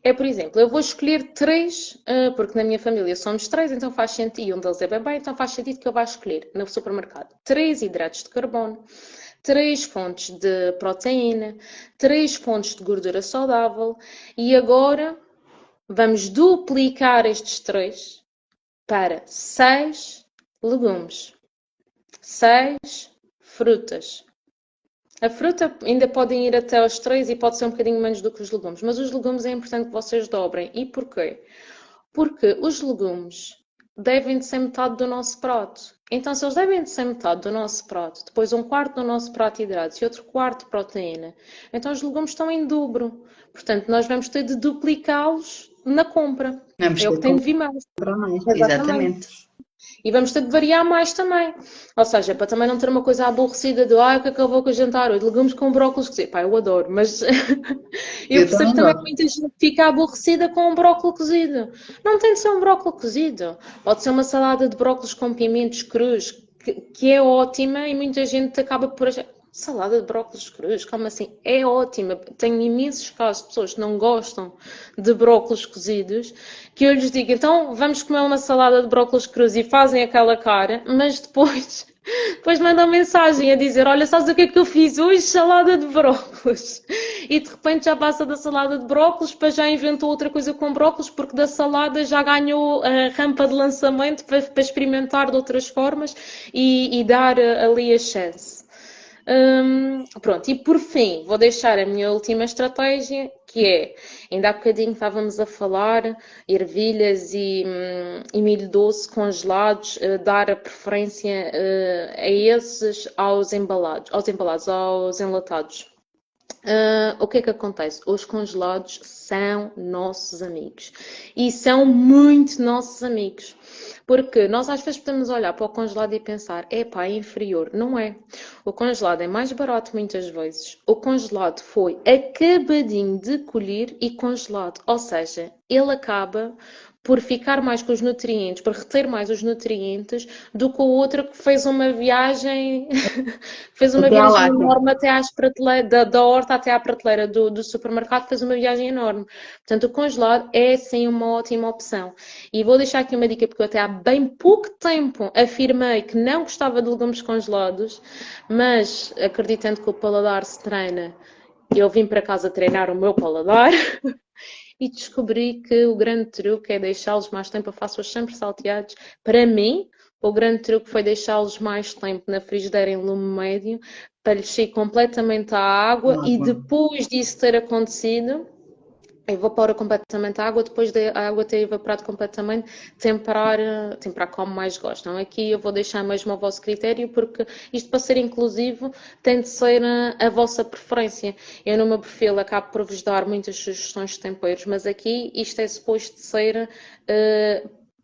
É, por exemplo, eu vou escolher 3, porque na minha família somos 3, então faz sentido, e um deles é bebê, então faz sentido que eu vá escolher no supermercado 3 hidratos de carbono, 3 fontes de proteína, 3 fontes de gordura saudável, e agora vamos duplicar estes 3 para 6 legumes, 6 frutas. A fruta ainda podem ir até aos 3 e pode ser um bocadinho menos do que os legumes, mas os legumes é importante que vocês dobrem. E porquê? Porque os legumes devem de ser metade do nosso prato. Então, se eles devem de ser metade do nosso prato, depois um quarto do nosso prato de hidratos e outro quarto de proteína, então os legumes estão em dobro. Portanto, nós vamos ter de duplicá-los na compra. Vamos É o ter que que tem de vir mais. comprar mais. Exatamente. Exatamente. E vamos ter de variar mais também. Ou seja, para também não ter uma coisa aborrecida de o que é que eu vou com o jantar hoje? Legumes com brócolis cozido. Pá, eu adoro, mas eu Eu percebo também também que gosto. muita gente fica aborrecida com um brócolis cozido. Não tem de ser um brócolis cozido. Pode ser uma salada de brócolis com pimentos crus, que é ótima e muita gente acaba por achar. Salada de brócolis crus, como assim? É ótima. Tenho imensos casos de pessoas que não gostam de brócolis cozidos, que eu lhes digo, então vamos comer uma salada de brócolis crus e fazem aquela cara, mas depois mandam mensagem a dizer, olha, sabes o que é que eu fiz hoje? Salada de brócolis. E de repente já passa da salada de brócolis para já inventou outra coisa com brócolis, porque da salada já ganhou a rampa de lançamento para experimentar de outras formas e dar ali a chance. Pronto, e por fim, vou deixar a minha última estratégia, que é, ainda há bocadinho estávamos a falar, ervilhas e milho doce congelados, dar a preferência a esses aos embalados, aos enlatados. O que é que acontece? Os congelados são nossos amigos e são muito nossos amigos. Porque nós às vezes podemos olhar para o congelado e pensar, epá, é inferior. Não é. O congelado é mais barato muitas vezes. O congelado foi acabadinho de colher e congelado. Ou seja, ele acaba por ficar mais com os nutrientes, por reter mais os nutrientes do que o outro que fez uma viagem fez uma Até à viagem lata. enorme até às prateleiras, da horta até à prateleira do supermercado, fez uma viagem enorme. Portanto, o congelado é sim uma ótima opção. E vou deixar aqui uma dica, porque eu até há bem pouco tempo afirmei que não gostava de legumes congelados, mas acreditando que o paladar se treina, eu vim para casa treinar o meu paladar e descobri que o grande truque é deixá-los mais tempo. Eu faço-os sempre salteados. Para mim, o grande truque foi deixá-los mais tempo na frigideira em lume médio para lhes sair completamente a água e depois disso ter acontecido, evapora completamente a água, depois da água ter evaporado completamente, temperar como mais gostam. Aqui eu vou deixar mesmo ao vosso critério, porque isto para ser inclusivo tem de ser a vossa preferência. Eu no meu perfil acabo por vos dar muitas sugestões de temperos, mas aqui isto é suposto ser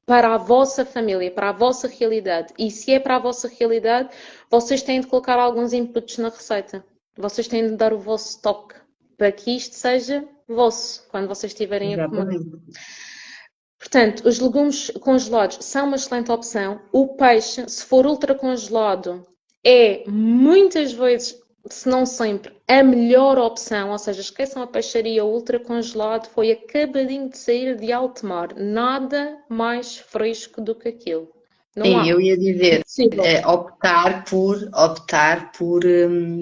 para a vossa família, para a vossa realidade. E se é para a vossa realidade, vocês têm de colocar alguns inputs na receita. Vocês têm de dar o vosso toque para que isto seja vosso, quando vocês estiverem a comer. Exatamente. Portanto, os legumes congelados são uma excelente opção. O peixe, se for ultra congelado, é muitas vezes, se não sempre, a melhor opção. Ou seja, esqueçam a peixaria ultra congelado, foi acabadinho de sair de alto mar. Nada mais fresco do que aquilo. Não Sim, há. eu ia dizer, Impossível. optar por,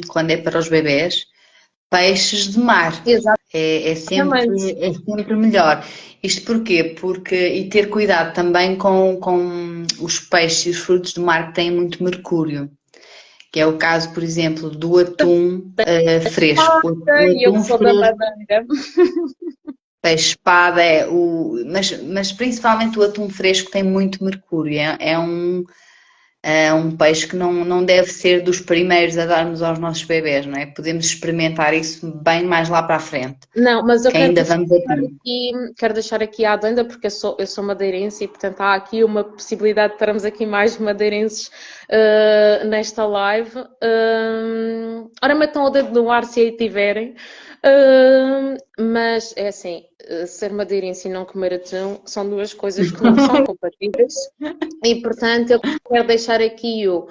quando é para os bebés, peixes de mar. Exatamente. É sempre melhor. Isto porquê? Porque, e ter cuidado também com os peixes e os frutos do mar que têm muito mercúrio, que é o caso, por exemplo, do atum fresco. O E eu atum sou da fresco, Madeira. peixe espada, mas principalmente o atum fresco tem muito mercúrio. É um peixe que não deve ser dos primeiros a darmos aos nossos bebés, não é? Podemos experimentar isso bem mais lá para a frente, Não, mas eu que ainda vamos aqui. quero deixar aqui a adenda, porque eu sou madeirense e, portanto, há aqui uma possibilidade de termos aqui mais madeirenses nesta live. Ora, metam o dedo no ar se aí tiverem. Mas é assim, ser madeirense e não comer atum são duas coisas que não são compatíveis. E, portanto, eu quero deixar aqui o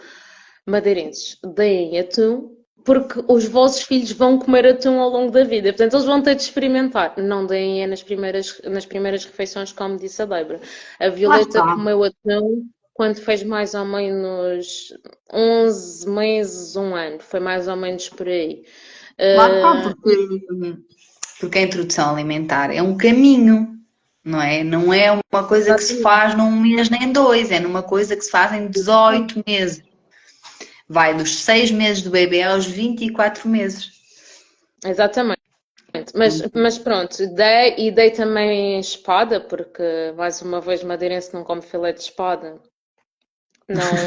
madeirenses, deem atum, porque os vossos filhos vão comer atum ao longo da vida. Portanto, eles vão ter de experimentar. Não deem nas primeiras refeições, como disse a Débora. A Lá Violeta está. comeu atum quando fez mais ou menos 11 meses, um ano. Foi mais ou menos por aí. Lá está, porque a introdução alimentar é um caminho, não é? Não é uma coisa que se Exatamente. faz num mês nem dois, é numa coisa que se faz em 18 meses. Vai dos 6 meses do bebê aos 24 meses. Exatamente. Mas pronto, dei também espada, porque mais uma vez madeirense não come filé de espada.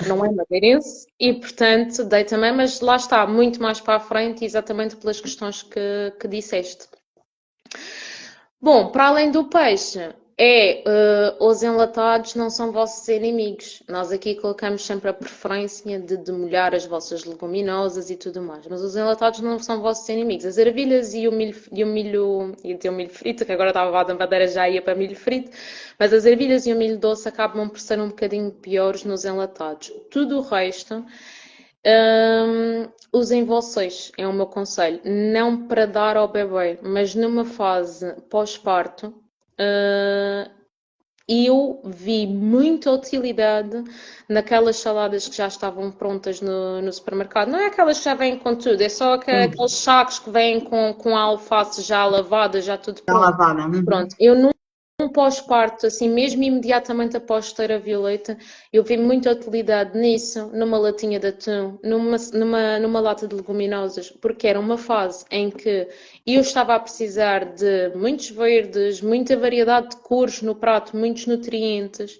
Não é madeirense e, portanto, dei também, mas lá está, muito mais para a frente, exatamente pelas questões que disseste. Bom, para além do peixe, Os enlatados não são vossos inimigos. Nós aqui colocamos sempre a preferência de molhar as vossas leguminosas e tudo mais. Mas os enlatados não são vossos inimigos. As ervilhas e o milho frito, que agora estava a madeira já ia para milho frito, mas as ervilhas e o milho doce acabam por ser um bocadinho piores nos enlatados. Tudo o resto, usem vocês, é o meu conselho. Não para dar ao bebê, mas numa fase pós-parto, eu vi muita utilidade naquelas saladas que já estavam prontas no supermercado. Não é aquelas que já vêm com tudo, é só aqueles sacos que vêm com a alface já lavada, já tudo Está pronto. lavada. Pronto, eu num pós-parto, assim, mesmo imediatamente após ter a Violeta, eu vi muita utilidade nisso, numa latinha de atum, numa lata de leguminosas, porque era uma fase em que eu estava a precisar de muitos verdes, muita variedade de cores no prato, muitos nutrientes.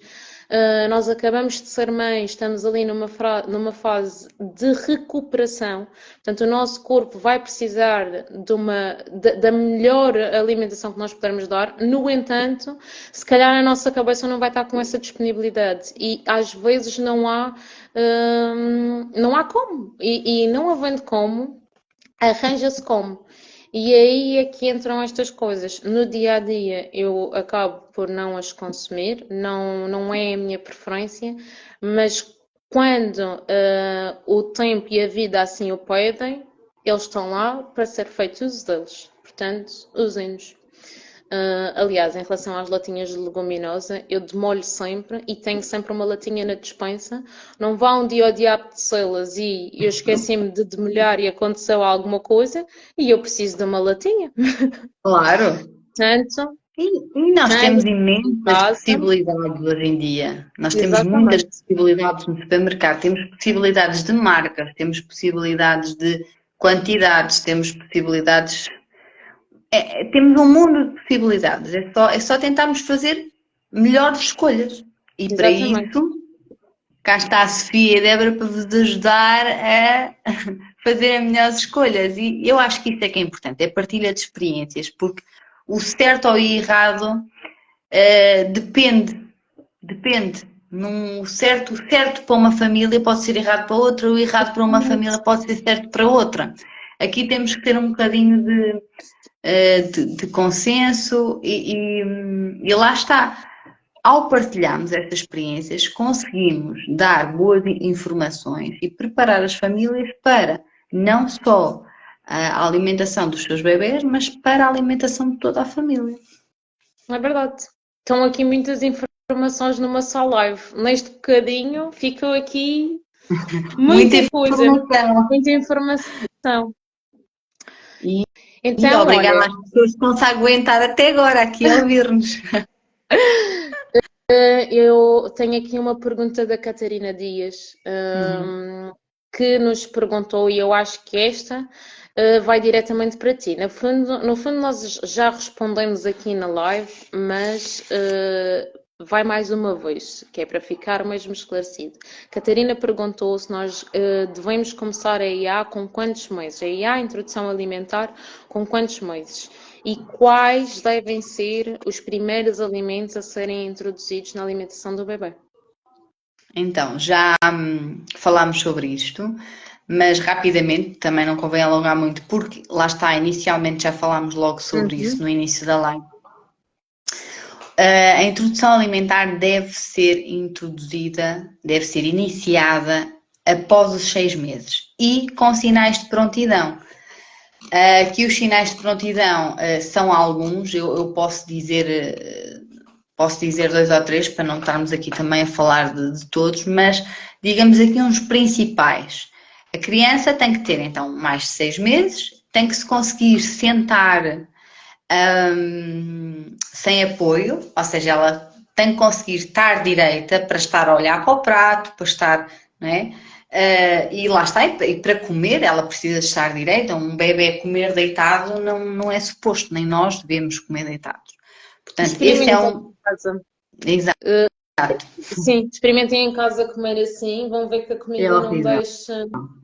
Nós acabamos de ser mães, estamos ali numa fase de recuperação, portanto o nosso corpo vai precisar da melhor alimentação que nós pudermos dar. No entanto, se calhar a nossa cabeça não vai estar com essa disponibilidade e às vezes não há como, e não havendo como, arranja-se como. E aí é que entram estas coisas. No dia a dia eu acabo por não as consumir, não é a minha preferência, mas quando o tempo e a vida assim o pedem, eles estão lá para ser feito uso deles. Portanto, usem-nos. Aliás, em relação às latinhas de leguminosa, eu demolho sempre e tenho sempre uma latinha na despensa. Não vá um dia ao dia apetecê-las e eu esqueci-me de demolhar e aconteceu alguma coisa e eu preciso de uma latinha. Claro. Portanto, E nós temos imensas casa. possibilidades hoje em dia. Nós temos Exatamente. muitas possibilidades no supermercado. Temos possibilidades de marcas, temos possibilidades de quantidades, temos possibilidades. Temos um mundo de possibilidades. É só tentarmos fazer melhores escolhas. E para Exatamente. isso, cá está a Sofia e a Débora para vos ajudar a fazer as melhores escolhas. E eu acho que isso é que é importante, é partilha de experiências, porque o certo ou o errado depende. O certo para uma família pode ser errado para outra, o errado para uma família pode ser certo para outra. Aqui temos que ter um bocadinho de consenso e lá está. Ao partilharmos estas experiências, conseguimos dar boas informações e preparar as famílias para não só a alimentação dos seus bebés, mas para a alimentação de toda a família. É verdade. Estão aqui muitas informações numa só live. Neste bocadinho ficou aqui muita coisa. Muita informação. Então, obrigada às pessoas que estão-se a aguentar até agora aqui a ouvir-nos. Eu tenho aqui uma pergunta da Catarina Dias, que nos perguntou, e eu acho que esta vai diretamente para ti. No fundo nós já respondemos aqui na live, mas vai mais uma vez, que é para ficar mesmo esclarecido. Catarina perguntou se nós devemos começar a IA com quantos meses? A IA, a introdução alimentar, com quantos meses? E quais devem ser os primeiros alimentos a serem introduzidos na alimentação do bebê? Então, já falámos sobre isto, mas rapidamente, também não convém alongar muito, porque lá está, inicialmente já falámos logo sobre isso no início da live. A introdução alimentar deve ser iniciada após os 6 meses e com sinais de prontidão. Aqui os sinais de prontidão são alguns, eu posso dizer 2 ou 3 para não estarmos aqui também a falar de todos, mas digamos aqui uns principais. A criança tem que ter então mais de 6 meses, tem que se conseguir sentar sem apoio, ou seja, ela tem que conseguir estar direita para estar a olhar para o prato, para estar, não é? E lá está, e para comer ela precisa estar direita. Um bebê comer deitado não é suposto, nem nós devemos comer deitados. Portanto, esse é um... Casa. Exato. Sim, experimentem em casa comer assim, vão ver que a comida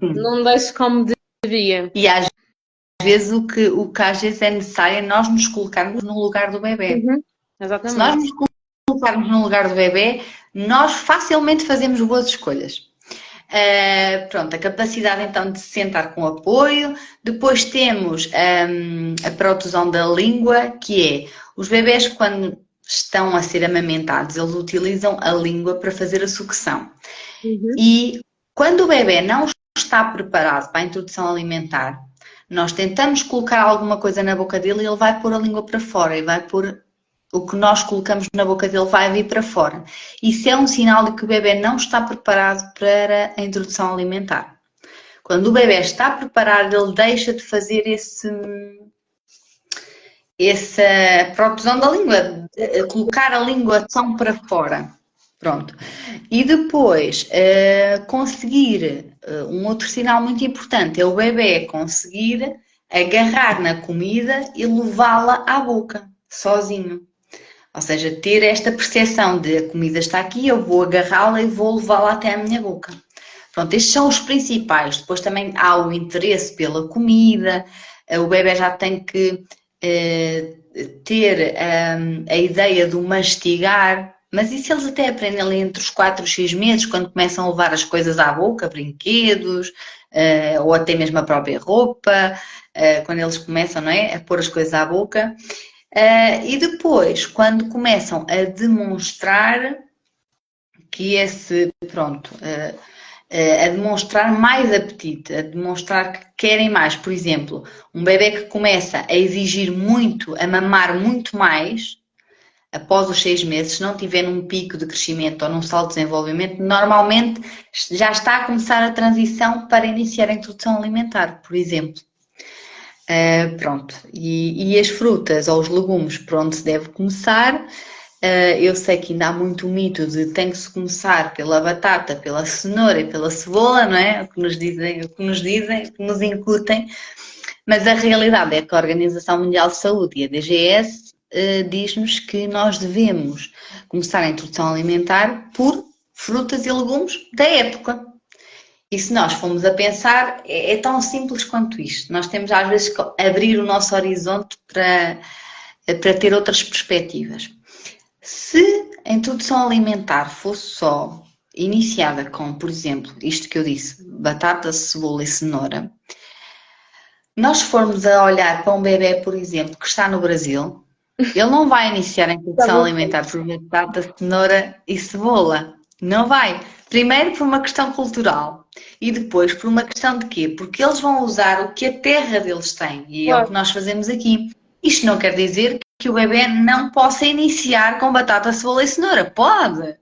não deixa como devia. E às vezes o que às vezes é necessário é nós nos colocarmos no lugar do bebê. Se nós Exatamente. nos colocarmos no lugar do bebê, nós facilmente fazemos boas escolhas. Pronto, a capacidade então de se sentar com apoio. Depois temos a protusão da língua, que é os bebés quando estão a ser amamentados, eles utilizam a língua para fazer a sucção. Uhum. E quando o bebê não está preparado para a introdução alimentar, nós tentamos colocar alguma coisa na boca dele e ele vai pôr a língua para fora e vai pôr o que nós colocamos na boca dele vai vir para fora. Isso é um sinal de que o bebê não está preparado para a introdução alimentar. Quando o bebê está preparado, ele deixa de fazer essa protusão da língua, colocar a língua tão para fora. Pronto. E depois, conseguir, um outro sinal muito importante é o bebê conseguir agarrar na comida e levá-la à boca, sozinho. Ou seja, ter esta percepção de a comida está aqui, eu vou agarrá-la e vou levá-la até a minha boca. Pronto, estes são os principais. Depois também há o interesse pela comida, o bebê já tem que ter a ideia do mastigar, mas isso eles até aprendem ali entre os 4 e 6 meses, quando começam a levar as coisas à boca, brinquedos, ou até mesmo a própria roupa, quando eles começam, não é, a pôr as coisas à boca. E depois, quando começam a demonstrar que pronto, a demonstrar mais apetite, a demonstrar que querem mais. Por exemplo, um bebê que começa a exigir muito, a mamar muito mais, após os 6 meses, se não tiver num pico de crescimento ou num salto de desenvolvimento, normalmente já está a começar a transição para iniciar a introdução alimentar, por exemplo. Pronto, e as frutas ou os legumes por onde se deve começar, eu sei que ainda há muito mito de tem que se começar pela batata, pela cenoura e pela cebola, não é? O que nos dizem, o que nos incutem, mas a realidade é que a Organização Mundial de Saúde e a DGS diz-nos que nós devemos começar a introdução alimentar por frutas e legumes da época. E se nós formos a pensar, é tão simples quanto isto. Nós temos às vezes que abrir o nosso horizonte para ter outras perspectivas. Se a introdução alimentar fosse só iniciada com, por exemplo, isto que eu disse, batata, cebola e cenoura, nós formos a olhar para um bebê, por exemplo, que está no Brasil, ele não vai iniciar a introdução alimentar por batata, cenoura e cebola. Não vai. Primeiro por uma questão cultural e depois por uma questão de quê? Porque eles vão usar o que a terra deles tem e é o que nós fazemos aqui. Isto não quer dizer que o bebê não possa iniciar com batata, cebola e cenoura. Pode,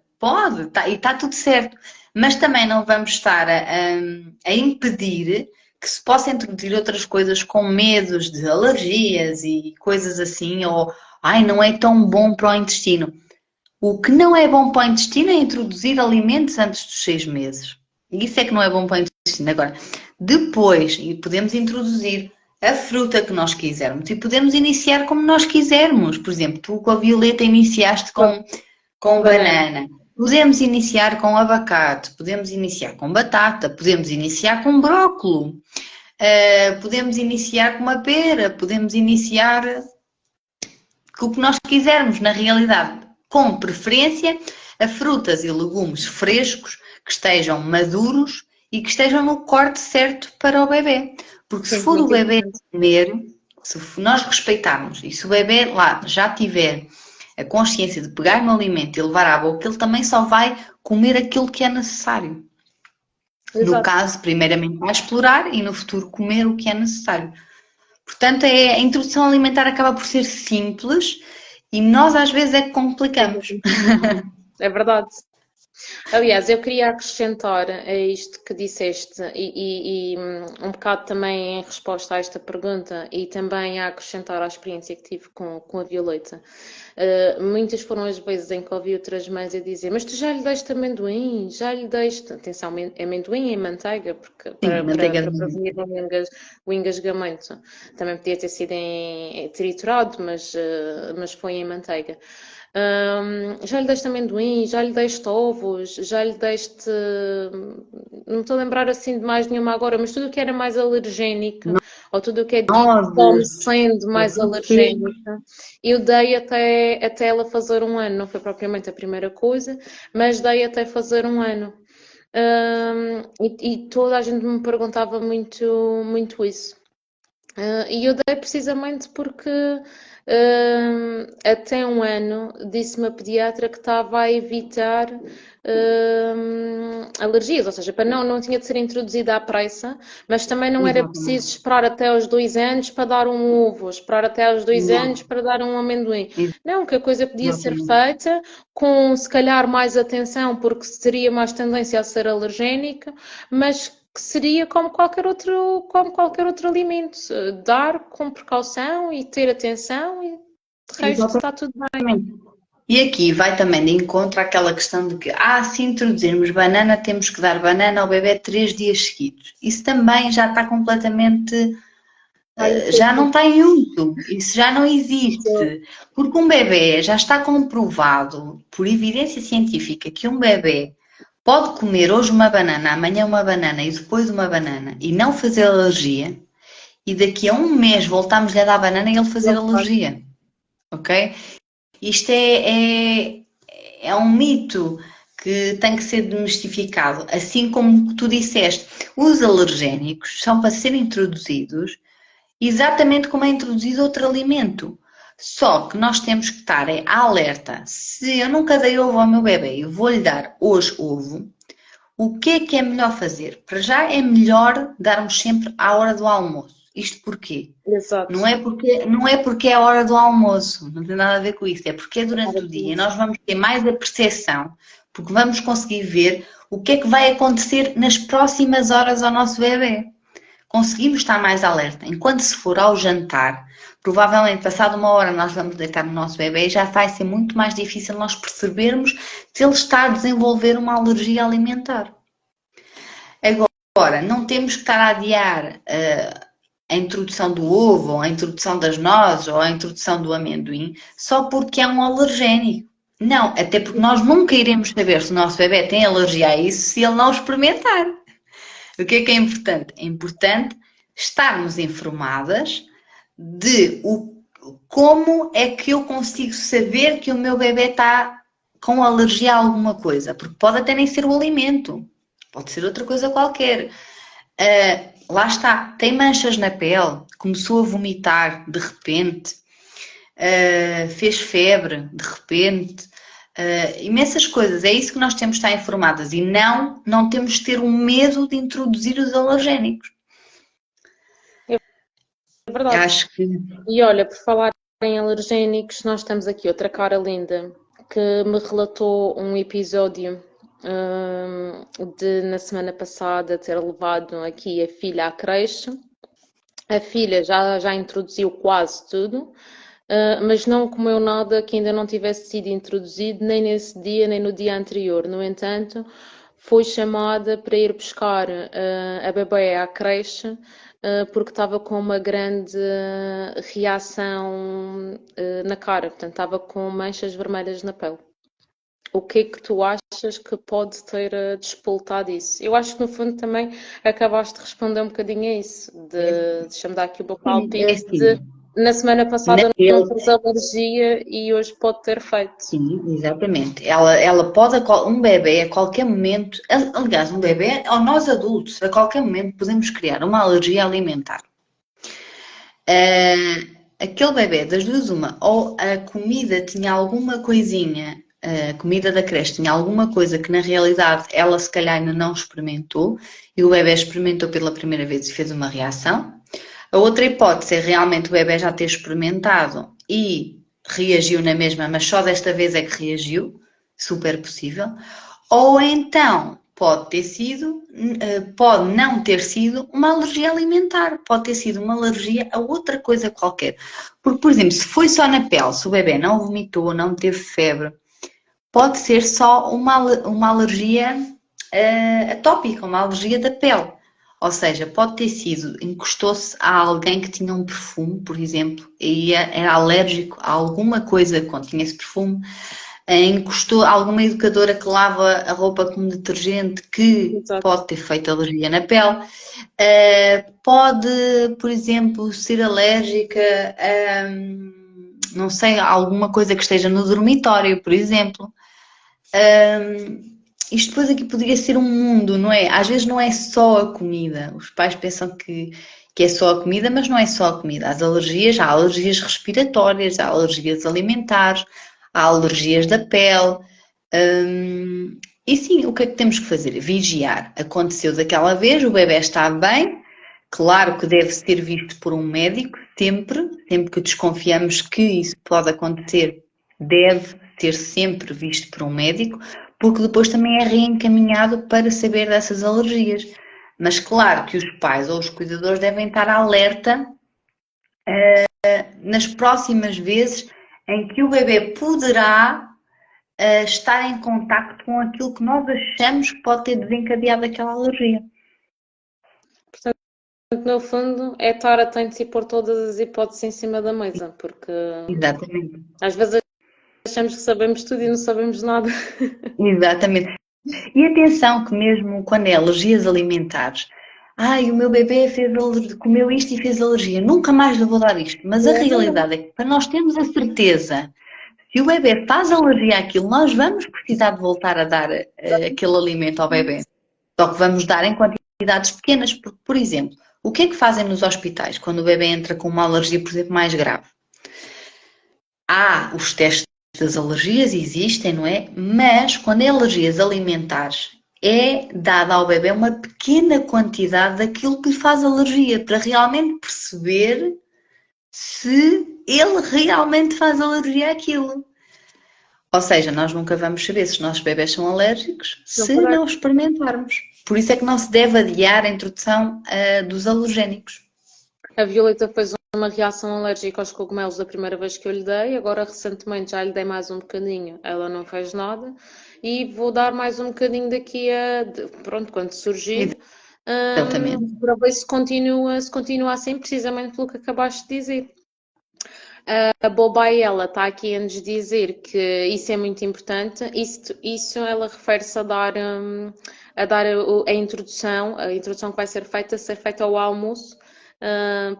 e está tudo certo. Mas também não vamos estar a impedir que se possa introduzir outras coisas com medos de alergias e coisas assim, ou ai, não é tão bom para o intestino. O que não é bom para o intestino é introduzir alimentos antes dos 6 meses. E isso é que não é bom para o intestino. Agora, depois, e podemos introduzir a fruta que nós quisermos e podemos iniciar como nós quisermos. Por exemplo, tu com a Violeta iniciaste com banana. Podemos iniciar com abacate, podemos iniciar com batata, podemos iniciar com brócolo, podemos iniciar com uma pera, podemos iniciar com o que nós quisermos, na realidade, com preferência a frutas e legumes frescos, que estejam maduros e que estejam no corte certo para o bebê. Porque se for o bebê comer, se nós respeitarmos e se o bebê lá já tiver a consciência de pegar no alimento e levar à boca, ele também só vai comer aquilo que é necessário. Exato. No caso, primeiramente vai explorar e no futuro comer o que é necessário. Portanto, a introdução alimentar acaba por ser simples e nós às vezes é que complicamos. É verdade. Aliás, eu queria acrescentar a isto que disseste e um bocado também em resposta a esta pergunta e também a acrescentar à experiência que tive com a Violeta. Muitas foram as vezes em que ouvi outras mães a dizer: mas tu já lhe deste amendoim, já lhe deste, atenção, amendoim e manteiga, porque para prevenir o engasgamento. Também podia ter sido triturado, mas foi em manteiga. Já lhe deste amendoim, já lhe deste ovos, já lhe deste. Não me estou a lembrar assim de mais nenhuma agora, mas tudo o que era mais alergénico ou tudo o que é dito como nozes, sendo mais tudo seco. alergénica, eu dei até ela fazer um ano, não foi propriamente a primeira coisa, mas dei até fazer um ano. E toda a gente me perguntava muito isso. E eu dei precisamente porque até um ano disse-me a pediatra que estava a evitar alergias, ou seja, para não tinha de ser introduzida à pressa, mas também não era Exatamente. preciso esperar até aos 2 anos para dar um ovo, esperar até aos 2 anos Não, para dar um amendoim. Não, que a coisa podia ser exatamente. feita com se calhar mais atenção, porque teria mais tendência a ser alergénica, mas que seria como qualquer outro alimento. Dar com precaução e ter atenção e de resto está tudo bem. E aqui vai também de encontro àquela questão de que, se introduzirmos banana, temos que dar banana ao bebê 3 dias seguidos. Isso também já está completamente, já não está em uso. Isso já não existe. Porque um bebê já está comprovado, por evidência científica, que um bebê pode comer hoje uma banana, amanhã uma banana e depois uma banana e não fazer alergia. E daqui a um mês voltamos-lhe a dar banana e ele fazer alergia. Ok? Isto é um mito que tem que ser desmistificado. Assim como tu disseste, os alergénicos são para serem introduzidos exatamente como é introduzido outro alimento. Só que nós temos que estar alerta. Se eu nunca dei ovo ao meu bebê e vou-lhe dar hoje ovo, o que é melhor fazer? Para já é melhor darmos sempre à hora do almoço. Isto porquê? Exato. Não é porque é a hora do almoço, não tem nada a ver com isso, é porque é durante o dia. Nós vamos ter mais a percepção, porque vamos conseguir ver o que é que vai acontecer nas próximas horas ao nosso bebê. Conseguimos estar mais alerta. Enquanto se for ao jantar, provavelmente passado uma hora nós vamos deitar no nosso bebê e já vai ser muito mais difícil nós percebermos se ele está a desenvolver uma alergia alimentar. Agora, não temos que estar a adiar a introdução do ovo, ou a introdução das nozes, ou a introdução do amendoim, só porque é um alergénico. Não, até porque nós nunca iremos saber se o nosso bebê tem alergia a isso se ele não experimentar. O que é importante? É importante estarmos informadas de como é que eu consigo saber que o meu bebê está com alergia a alguma coisa, porque pode até nem ser o alimento, pode ser outra coisa qualquer. Lá está, tem manchas na pele, começou a vomitar de repente, fez febre de repente, imensas coisas. É isso que nós temos de estar informadas e não temos de ter um medo de introduzir os alergénicos. É verdade. Acho que E olha, por falar em alergénicos, nós temos aqui outra cara linda que me relatou um episódio de na semana passada ter levado aqui a filha à creche. A filha já introduziu quase tudo, mas não comeu nada que ainda não tivesse sido introduzido, nem nesse dia, nem no dia anterior. No entanto, foi chamada para ir buscar a bebê à creche, porque estava com uma grande reação na cara, portanto, estava com manchas vermelhas na pele. O que é que tu achas que pode ter despoltado isso? Eu acho que no fundo também acabaste de responder um bocadinho a isso, deixa-me dar aqui o meu é palpite, de assim, na semana na passada não pele, tens alergia e hoje pode ter feito. sim, exatamente. Ela pode, um bebê a qualquer momento, aliás, um bebê, ou nós adultos, a qualquer momento podemos criar uma alergia alimentar. Aquele bebê, das duas uma, ou a comida tinha alguma coisinha, a comida da creche tinha alguma coisa que na realidade ela se calhar ainda não experimentou e o bebê experimentou pela primeira vez e fez uma reação. A outra hipótese é realmente o bebê já ter experimentado e reagiu na mesma, mas só desta vez é que reagiu, super possível. Ou então pode ter sido, pode não ter sido uma alergia alimentar, pode ter sido uma alergia a outra coisa qualquer. Porque, por exemplo, se foi só na pele, se o bebê não vomitou, não teve febre, pode ser só uma alergia atópica, uma alergia da pele. Ou seja, pode ter sido, encostou-se a alguém que tinha um perfume, por exemplo, e era alérgico a alguma coisa que continha esse perfume. encostou alguma educadora que lava a roupa com detergente que Exato. pode ter feito alergia na pele. Pode, por exemplo, ser alérgica a, não sei, alguma coisa que esteja no dormitório, por exemplo. Isto depois aqui poderia ser um mundo, não é? Às vezes não é só a comida. Os pais pensam que é só a comida, mas não é só a comida. Há alergias respiratórias, há alergias alimentares, há alergias da pele. E sim, o que é que temos que fazer? Vigiar. Aconteceu daquela vez, o bebé está bem, claro que deve ser visto por um médico, sempre que desconfiamos que isso pode acontecer, deve ser sempre visto por um médico, porque depois também é reencaminhado para saber dessas alergias. Mas claro que os pais ou os cuidadores devem estar alerta nas próximas vezes em que o bebê poderá estar em contacto com aquilo que nós achamos que pode ter desencadeado aquela alergia. Portanto, no fundo, é estar atento e pôr todas as hipóteses em cima da mesa, porque Exatamente. às vezes achamos que sabemos tudo e não sabemos nada. Exatamente. E atenção que mesmo quando é alergias alimentares, ai, o meu bebê comeu isto e fez alergia, nunca mais lhe vou dar isto. Mas a realidade é que para nós termos a certeza, se o bebê faz alergia àquilo, nós vamos precisar de voltar a dar aquele alimento ao bebê. Só que vamos dar em quantidades pequenas, porque, por exemplo, o que é que fazem nos hospitais quando o bebê entra com uma alergia, por exemplo, mais grave? Há os testes das alergias, existem, não é? Mas quando é alergias alimentares, é dada ao bebê uma pequena quantidade daquilo que lhe faz alergia, para realmente perceber se ele realmente faz alergia àquilo. Ou seja, nós nunca vamos saber se os nossos bebés são alérgicos se não experimentarmos. Por isso é que não se deve adiar a introdução dos alergénicos. A Violeta fez uma reação alérgica aos cogumelos da primeira vez que eu lhe dei, agora recentemente já lhe dei mais um bocadinho, ela não fez nada e vou dar mais um bocadinho daqui pronto, quando surgir, Exatamente. para ver se continua assim, precisamente pelo que acabaste de dizer. A Bobaela está aqui a nos dizer que isso é muito importante. Isso ela refere-se a dar a introdução que vai ser feita ao almoço,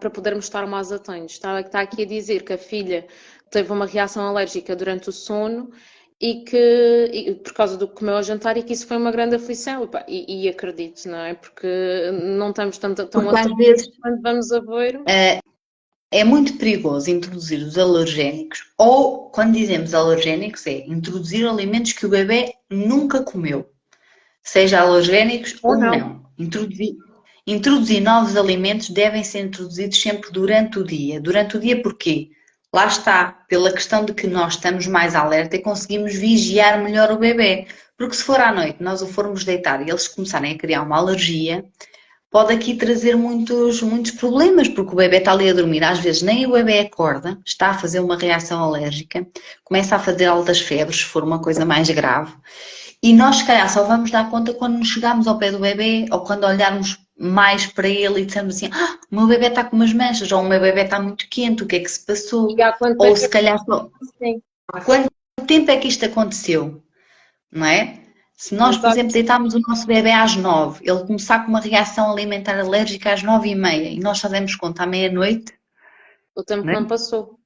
para podermos estar mais atentos. Está aqui a dizer que a filha teve uma reação alérgica durante o sono e por causa do que comeu ao jantar e que isso foi uma grande aflição. E acredito, não é? Porque não estamos tão atentos quando vamos a ver. É muito perigoso introduzir os alergénicos, ou quando dizemos alergénicos, é introduzir alimentos que o bebê nunca comeu, seja alergénicos ou não. Introduzir novos alimentos devem ser introduzidos sempre durante o dia. Durante o dia porquê? Lá está, pela questão de que nós estamos mais alerta e conseguimos vigiar melhor o bebê. Porque se for à noite, nós o formos deitar e eles começarem a criar uma alergia, pode aqui trazer muitos problemas, porque o bebê está ali a dormir, às vezes nem o bebê acorda, está a fazer uma reação alérgica, começa a fazer altas febres, se for uma coisa mais grave, e nós se calhar só vamos dar conta quando nos chegarmos ao pé do bebê, ou quando olharmos mais para ele e dissermos assim, o meu bebê está com umas manchas, ou o meu bebê está muito quente, o que é que se passou? Ou se calhar só... Há quanto tempo é que isto aconteceu? Não é? Se nós, por exemplo, deitarmos o nosso bebê às 9, ele começar com uma reação alimentar alérgica às 9h30 e nós fazemos conta à meia-noite. O tempo não passou.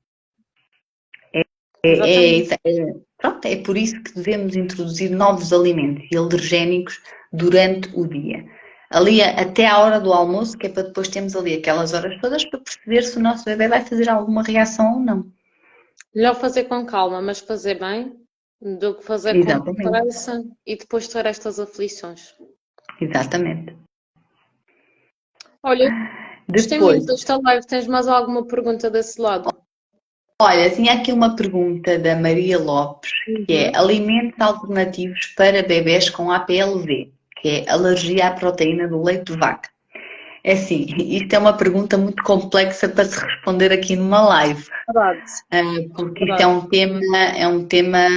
Pronto, é por isso que devemos introduzir novos alimentos e alergénicos durante o dia. Ali até à hora do almoço, que é para depois termos ali aquelas horas todas para perceber se o nosso bebê vai fazer alguma reação ou não. Melhor fazer com calma, mas fazer bem, do que fazer com pressa e depois ter estas aflições. Exatamente. Olha, gostei muito desta live. Tens mais alguma pergunta desse lado? Olha, tinha aqui uma pergunta da Maria Lopes, que é alimentos alternativos para bebés com APLV, que é alergia à proteína do leite de vaca. É assim, isto é uma pergunta muito complexa para se responder aqui numa live. Porque isto é um tema,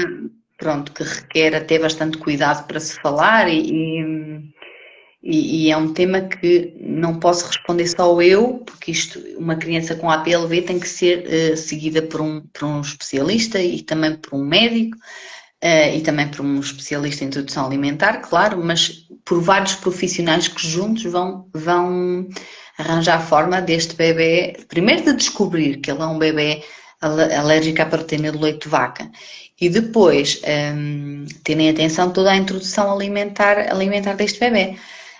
pronto, que requer até bastante cuidado para se falar e é um tema que não posso responder só eu, porque uma criança com APLV tem que ser seguida por um especialista e também por um médico. e também por um especialista em introdução alimentar, claro, mas por vários profissionais que juntos vão arranjar a forma deste bebê, primeiro de descobrir que ele é um bebê alérgico à proteína do leite de vaca e depois terem atenção toda à introdução alimentar deste bebê.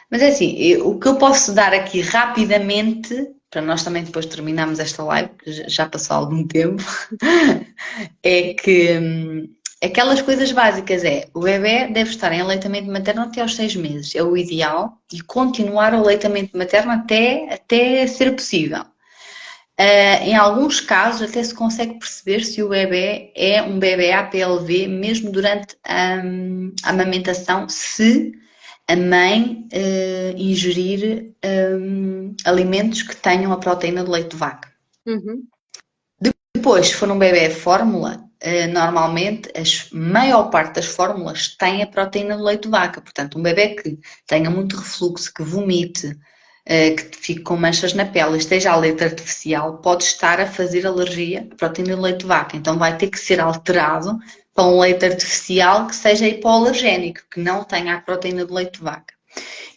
Mas é assim, o que eu posso dar aqui rapidamente, para nós também depois terminarmos esta live, que já passou algum tempo, é que aquelas coisas básicas o bebê deve estar em aleitamento materno até aos 6 meses, é o ideal, e continuar o aleitamento materno até ser possível. Em alguns casos até se consegue perceber se o bebê é um bebê APLV mesmo durante a amamentação, se a mãe ingerir alimentos que tenham a proteína do leite de vaca. Uhum. Depois, se for um bebê fórmula, normalmente a maior parte das fórmulas tem a proteína do leite de vaca. Portanto, um bebê que tenha muito refluxo, que vomite, que fique com manchas na pele, esteja a leite artificial, pode estar a fazer alergia à proteína do leite de vaca. Então vai ter que ser alterado para um leite artificial que seja hipoalergénico, que não tenha a proteína do leite de vaca.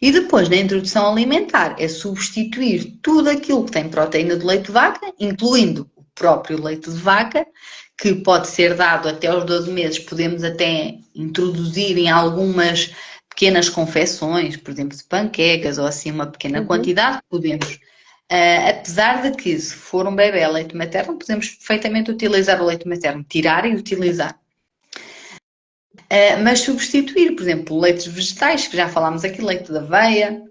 E depois, na introdução alimentar, é substituir tudo aquilo que tem proteína de leite de vaca, incluindo o próprio leite de vaca, que pode ser dado até aos 12 meses, podemos até introduzir em algumas pequenas confecções, por exemplo, de panquecas ou assim uma pequena quantidade, podemos. Apesar de que, se for um bebê a leite materno, podemos perfeitamente utilizar o leite materno, tirar e utilizar. Mas substituir, por exemplo, leites vegetais, que já falámos aqui, leite de aveia,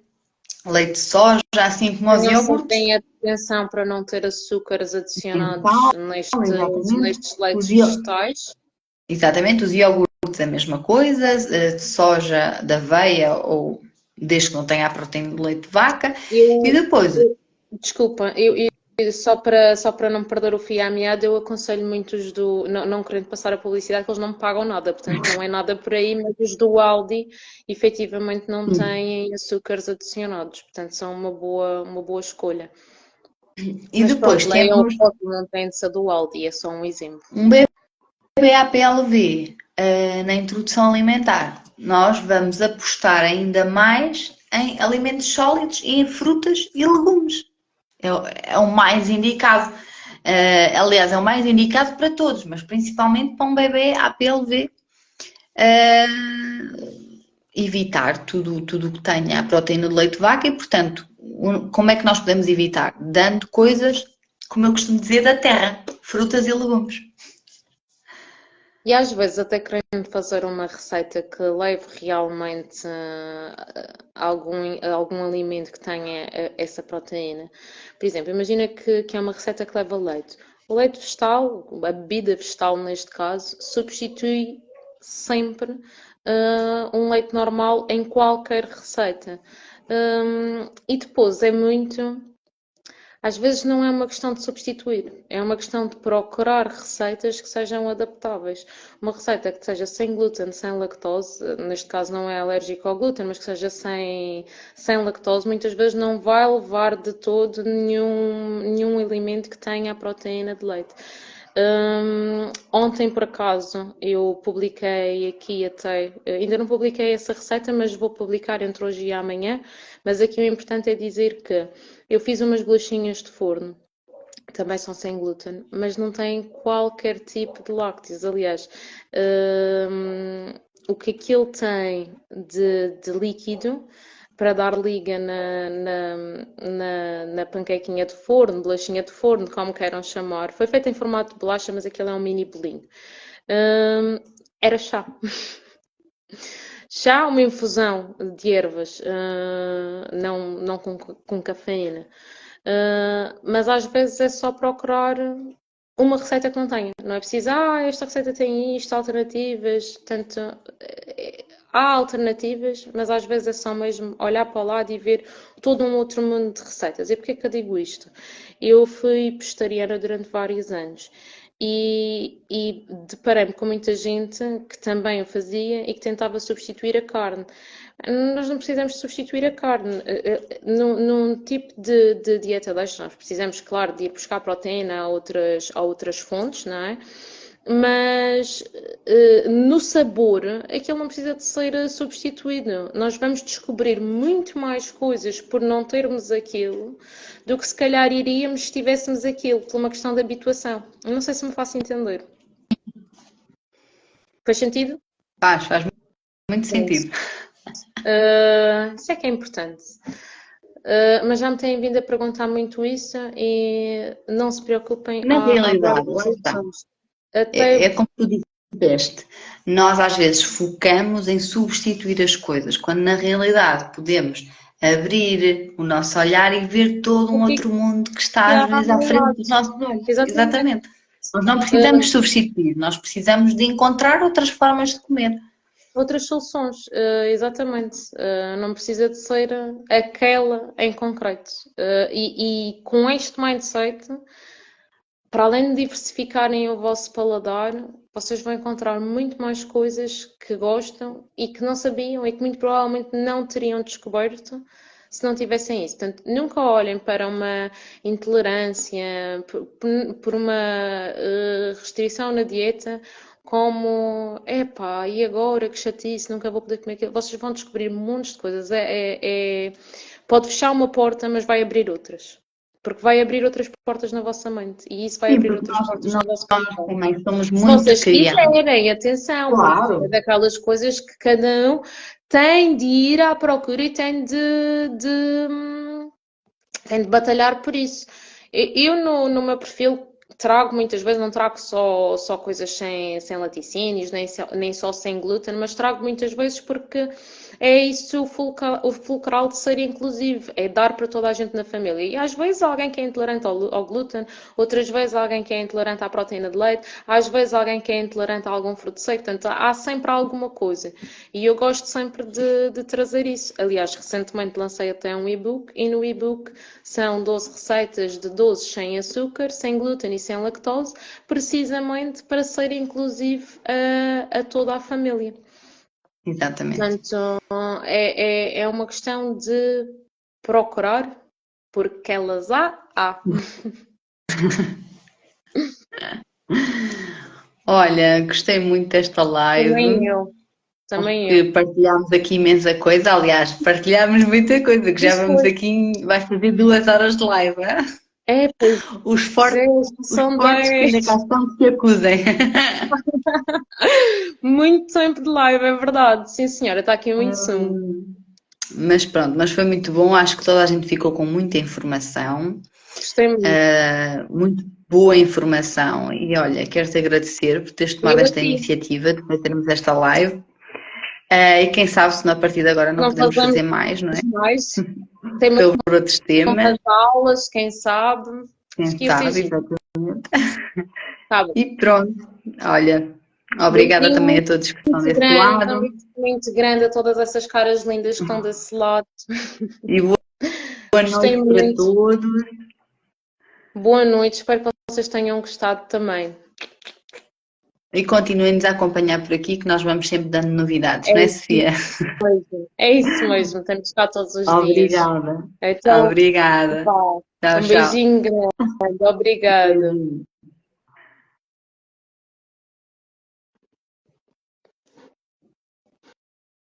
leite de soja, assim como os Tenham iogurtes. sempre atenção para não ter açúcares adicionados nestes leites Os vegetais. Exatamente, os iogurtes a mesma coisa, de soja, de aveia ou desde que não tenha a proteína de leite de vaca. E depois, Desculpa, só para não perder o fio à meada, eu aconselho muito os não querendo passar a publicidade, que eles não me pagam nada, portanto não é nada por aí, mas os do Aldi efetivamente não têm açúcares adicionados, portanto são uma boa escolha. e Mas depois pronto, leiam temos o rótulo, não tem de ser do Aldi, é só um exemplo. um bebê APLV na introdução alimentar. Nós vamos apostar ainda mais em alimentos sólidos e em frutas e legumes. É o mais indicado. Aliás, é o mais indicado para todos, mas principalmente para um bebê APLV. Evitar tudo que tenha a proteína de leite de vaca e, portanto, como é que nós podemos evitar? Dando coisas, como eu costumo dizer, da terra, frutas e legumes. E às vezes até querendo fazer uma receita que leve realmente algum alimento que tenha essa proteína. Por exemplo, imagina que é uma receita que leva leite. O leite vegetal, a bebida vegetal neste caso, substitui sempre um leite normal em qualquer receita. E depois é muito. Às vezes não é uma questão de substituir, é uma questão de procurar receitas que sejam adaptáveis. Uma receita que seja sem glúten, sem lactose, neste caso não é alérgico ao glúten, mas que seja sem lactose, muitas vezes não vai levar de todo nenhum alimento que tenha a proteína de leite. Ontem, por acaso, eu publiquei aqui até, ainda não publiquei essa receita, mas vou publicar entre hoje e amanhã. Mas aqui o importante é dizer que eu fiz umas bolachinhas de forno, também são sem glúten, mas não têm qualquer tipo de lácteos. Aliás, o que aquilo tem de líquido para dar liga na panquequinha de forno, bolachinha de forno, como queiram chamar. Foi feita em formato de bolacha, mas aquilo é um mini bolinho. Era chá. Chá, uma infusão de ervas, não com cafeína. Mas às vezes é só procurar uma receita que não tenha. Não é preciso, esta receita tem isto, alternativas. Portanto, há alternativas, mas às vezes é só mesmo olhar para o lado e ver todo um outro mundo de receitas. E porquê que eu digo isto? Eu fui vegetariana durante vários anos. E deparei-me com muita gente que também o fazia e que tentava substituir a carne. Nós não precisamos substituir a carne. Num tipo de dieta destes, nós precisamos, claro, de ir buscar proteína a outras fontes, não é? mas no sabor, aquilo não precisa de ser substituído. Nós vamos descobrir muito mais coisas por não termos aquilo do que se calhar iríamos se tivéssemos aquilo, por uma questão de habituação. Eu não sei se me faço entender. Faz sentido? Faz muito sentido. Isso é que é importante. Mas já me têm vindo a perguntar muito isso e não se preocupem. Na realidade, várias lá está. soluções. Até É como tu disseste, nós às vezes focamos em substituir as coisas, quando na realidade podemos abrir o nosso olhar e ver todo um o que outro mundo que está é às a vezes à frente realidade. dos nossos olhos. Exatamente. Exatamente. Nós não precisamos substituir, nós precisamos de encontrar outras formas de comer. Outras soluções, exatamente. Não precisa de ser aquela em concreto. E com este mindset, para além de diversificarem o vosso paladar, vocês vão encontrar muito mais coisas que gostam e que não sabiam e que muito provavelmente não teriam descoberto se não tivessem isso. Portanto, nunca olhem para uma intolerância, por uma restrição na dieta como, epá, e agora que chatice, nunca vou poder comer aquilo. Vocês vão descobrir montes de coisas. Pode fechar uma porta, mas vai abrir outras. Porque vai abrir outras portas na vossa mente. E isso vai Sim, abrir porque outras portas no vosso nós coração. também somos Se muito vocês criados. quiserem, atenção, porque é Claro. daquelas coisas que cada um tem de ir à procura e tem de batalhar por isso. Eu no meu perfil trago muitas vezes, não trago só coisas sem laticínios, nem só sem glúten, mas trago muitas vezes porque é isso o fulcral de ser inclusivo, é dar para toda a gente na família. E às vezes alguém que é intolerante ao glúten, outras vezes alguém que é intolerante à proteína de leite, às vezes alguém que é intolerante a algum fruto seco, portanto há sempre alguma coisa. E eu gosto sempre de trazer isso. Aliás, recentemente lancei até um e-book e no e-book são 12 receitas de doces sem açúcar, sem glúten e sem lactose, precisamente para ser inclusivo a toda a família. Exatamente. Portanto, é uma questão de procurar, porque elas há. Olha, gostei muito desta Também live. eu, também Que eu. partilhámos aqui imensa coisa, aliás, partilhámos muita coisa, que já Isso vamos foi. aqui, vai fazer 2 horas de live. Pois Os é, fortes, os são fortes que ainda 10. cá estão que se acusem. Muito tempo de live, é verdade. Sim, senhora, está aqui muito sumo. Mas pronto, mas foi muito bom, acho que toda a gente ficou com muita informação, Gostei muito. muito boa informação e olha, quero-te agradecer por teres tomado Eu esta aqui. iniciativa de fazermos esta live. E quem sabe se a partir de agora não Não podemos fazemos fazer mais, não é? mais. Tem Sobre outros temas, umas aulas, quem sabe. Acho quem que ia ser sabe, giro. exatamente. Tá bom. E pronto, olha, obrigada também Beijinho a todos que estão muito desse grande, lado muito grande a todas essas caras lindas que estão desse lado. e boa Gostei noite para muito. todos. Boa noite, espero que vocês tenham gostado também. E continuem-nos a acompanhar por aqui, que nós vamos sempre dando novidades, É não é, isso Sofia? mesmo. É isso mesmo, temos de estar todos os dias. Obrigada. Então, Obrigada. vá. Tchau, Um tchau. beijinho grande. Obrigada. Beijinho.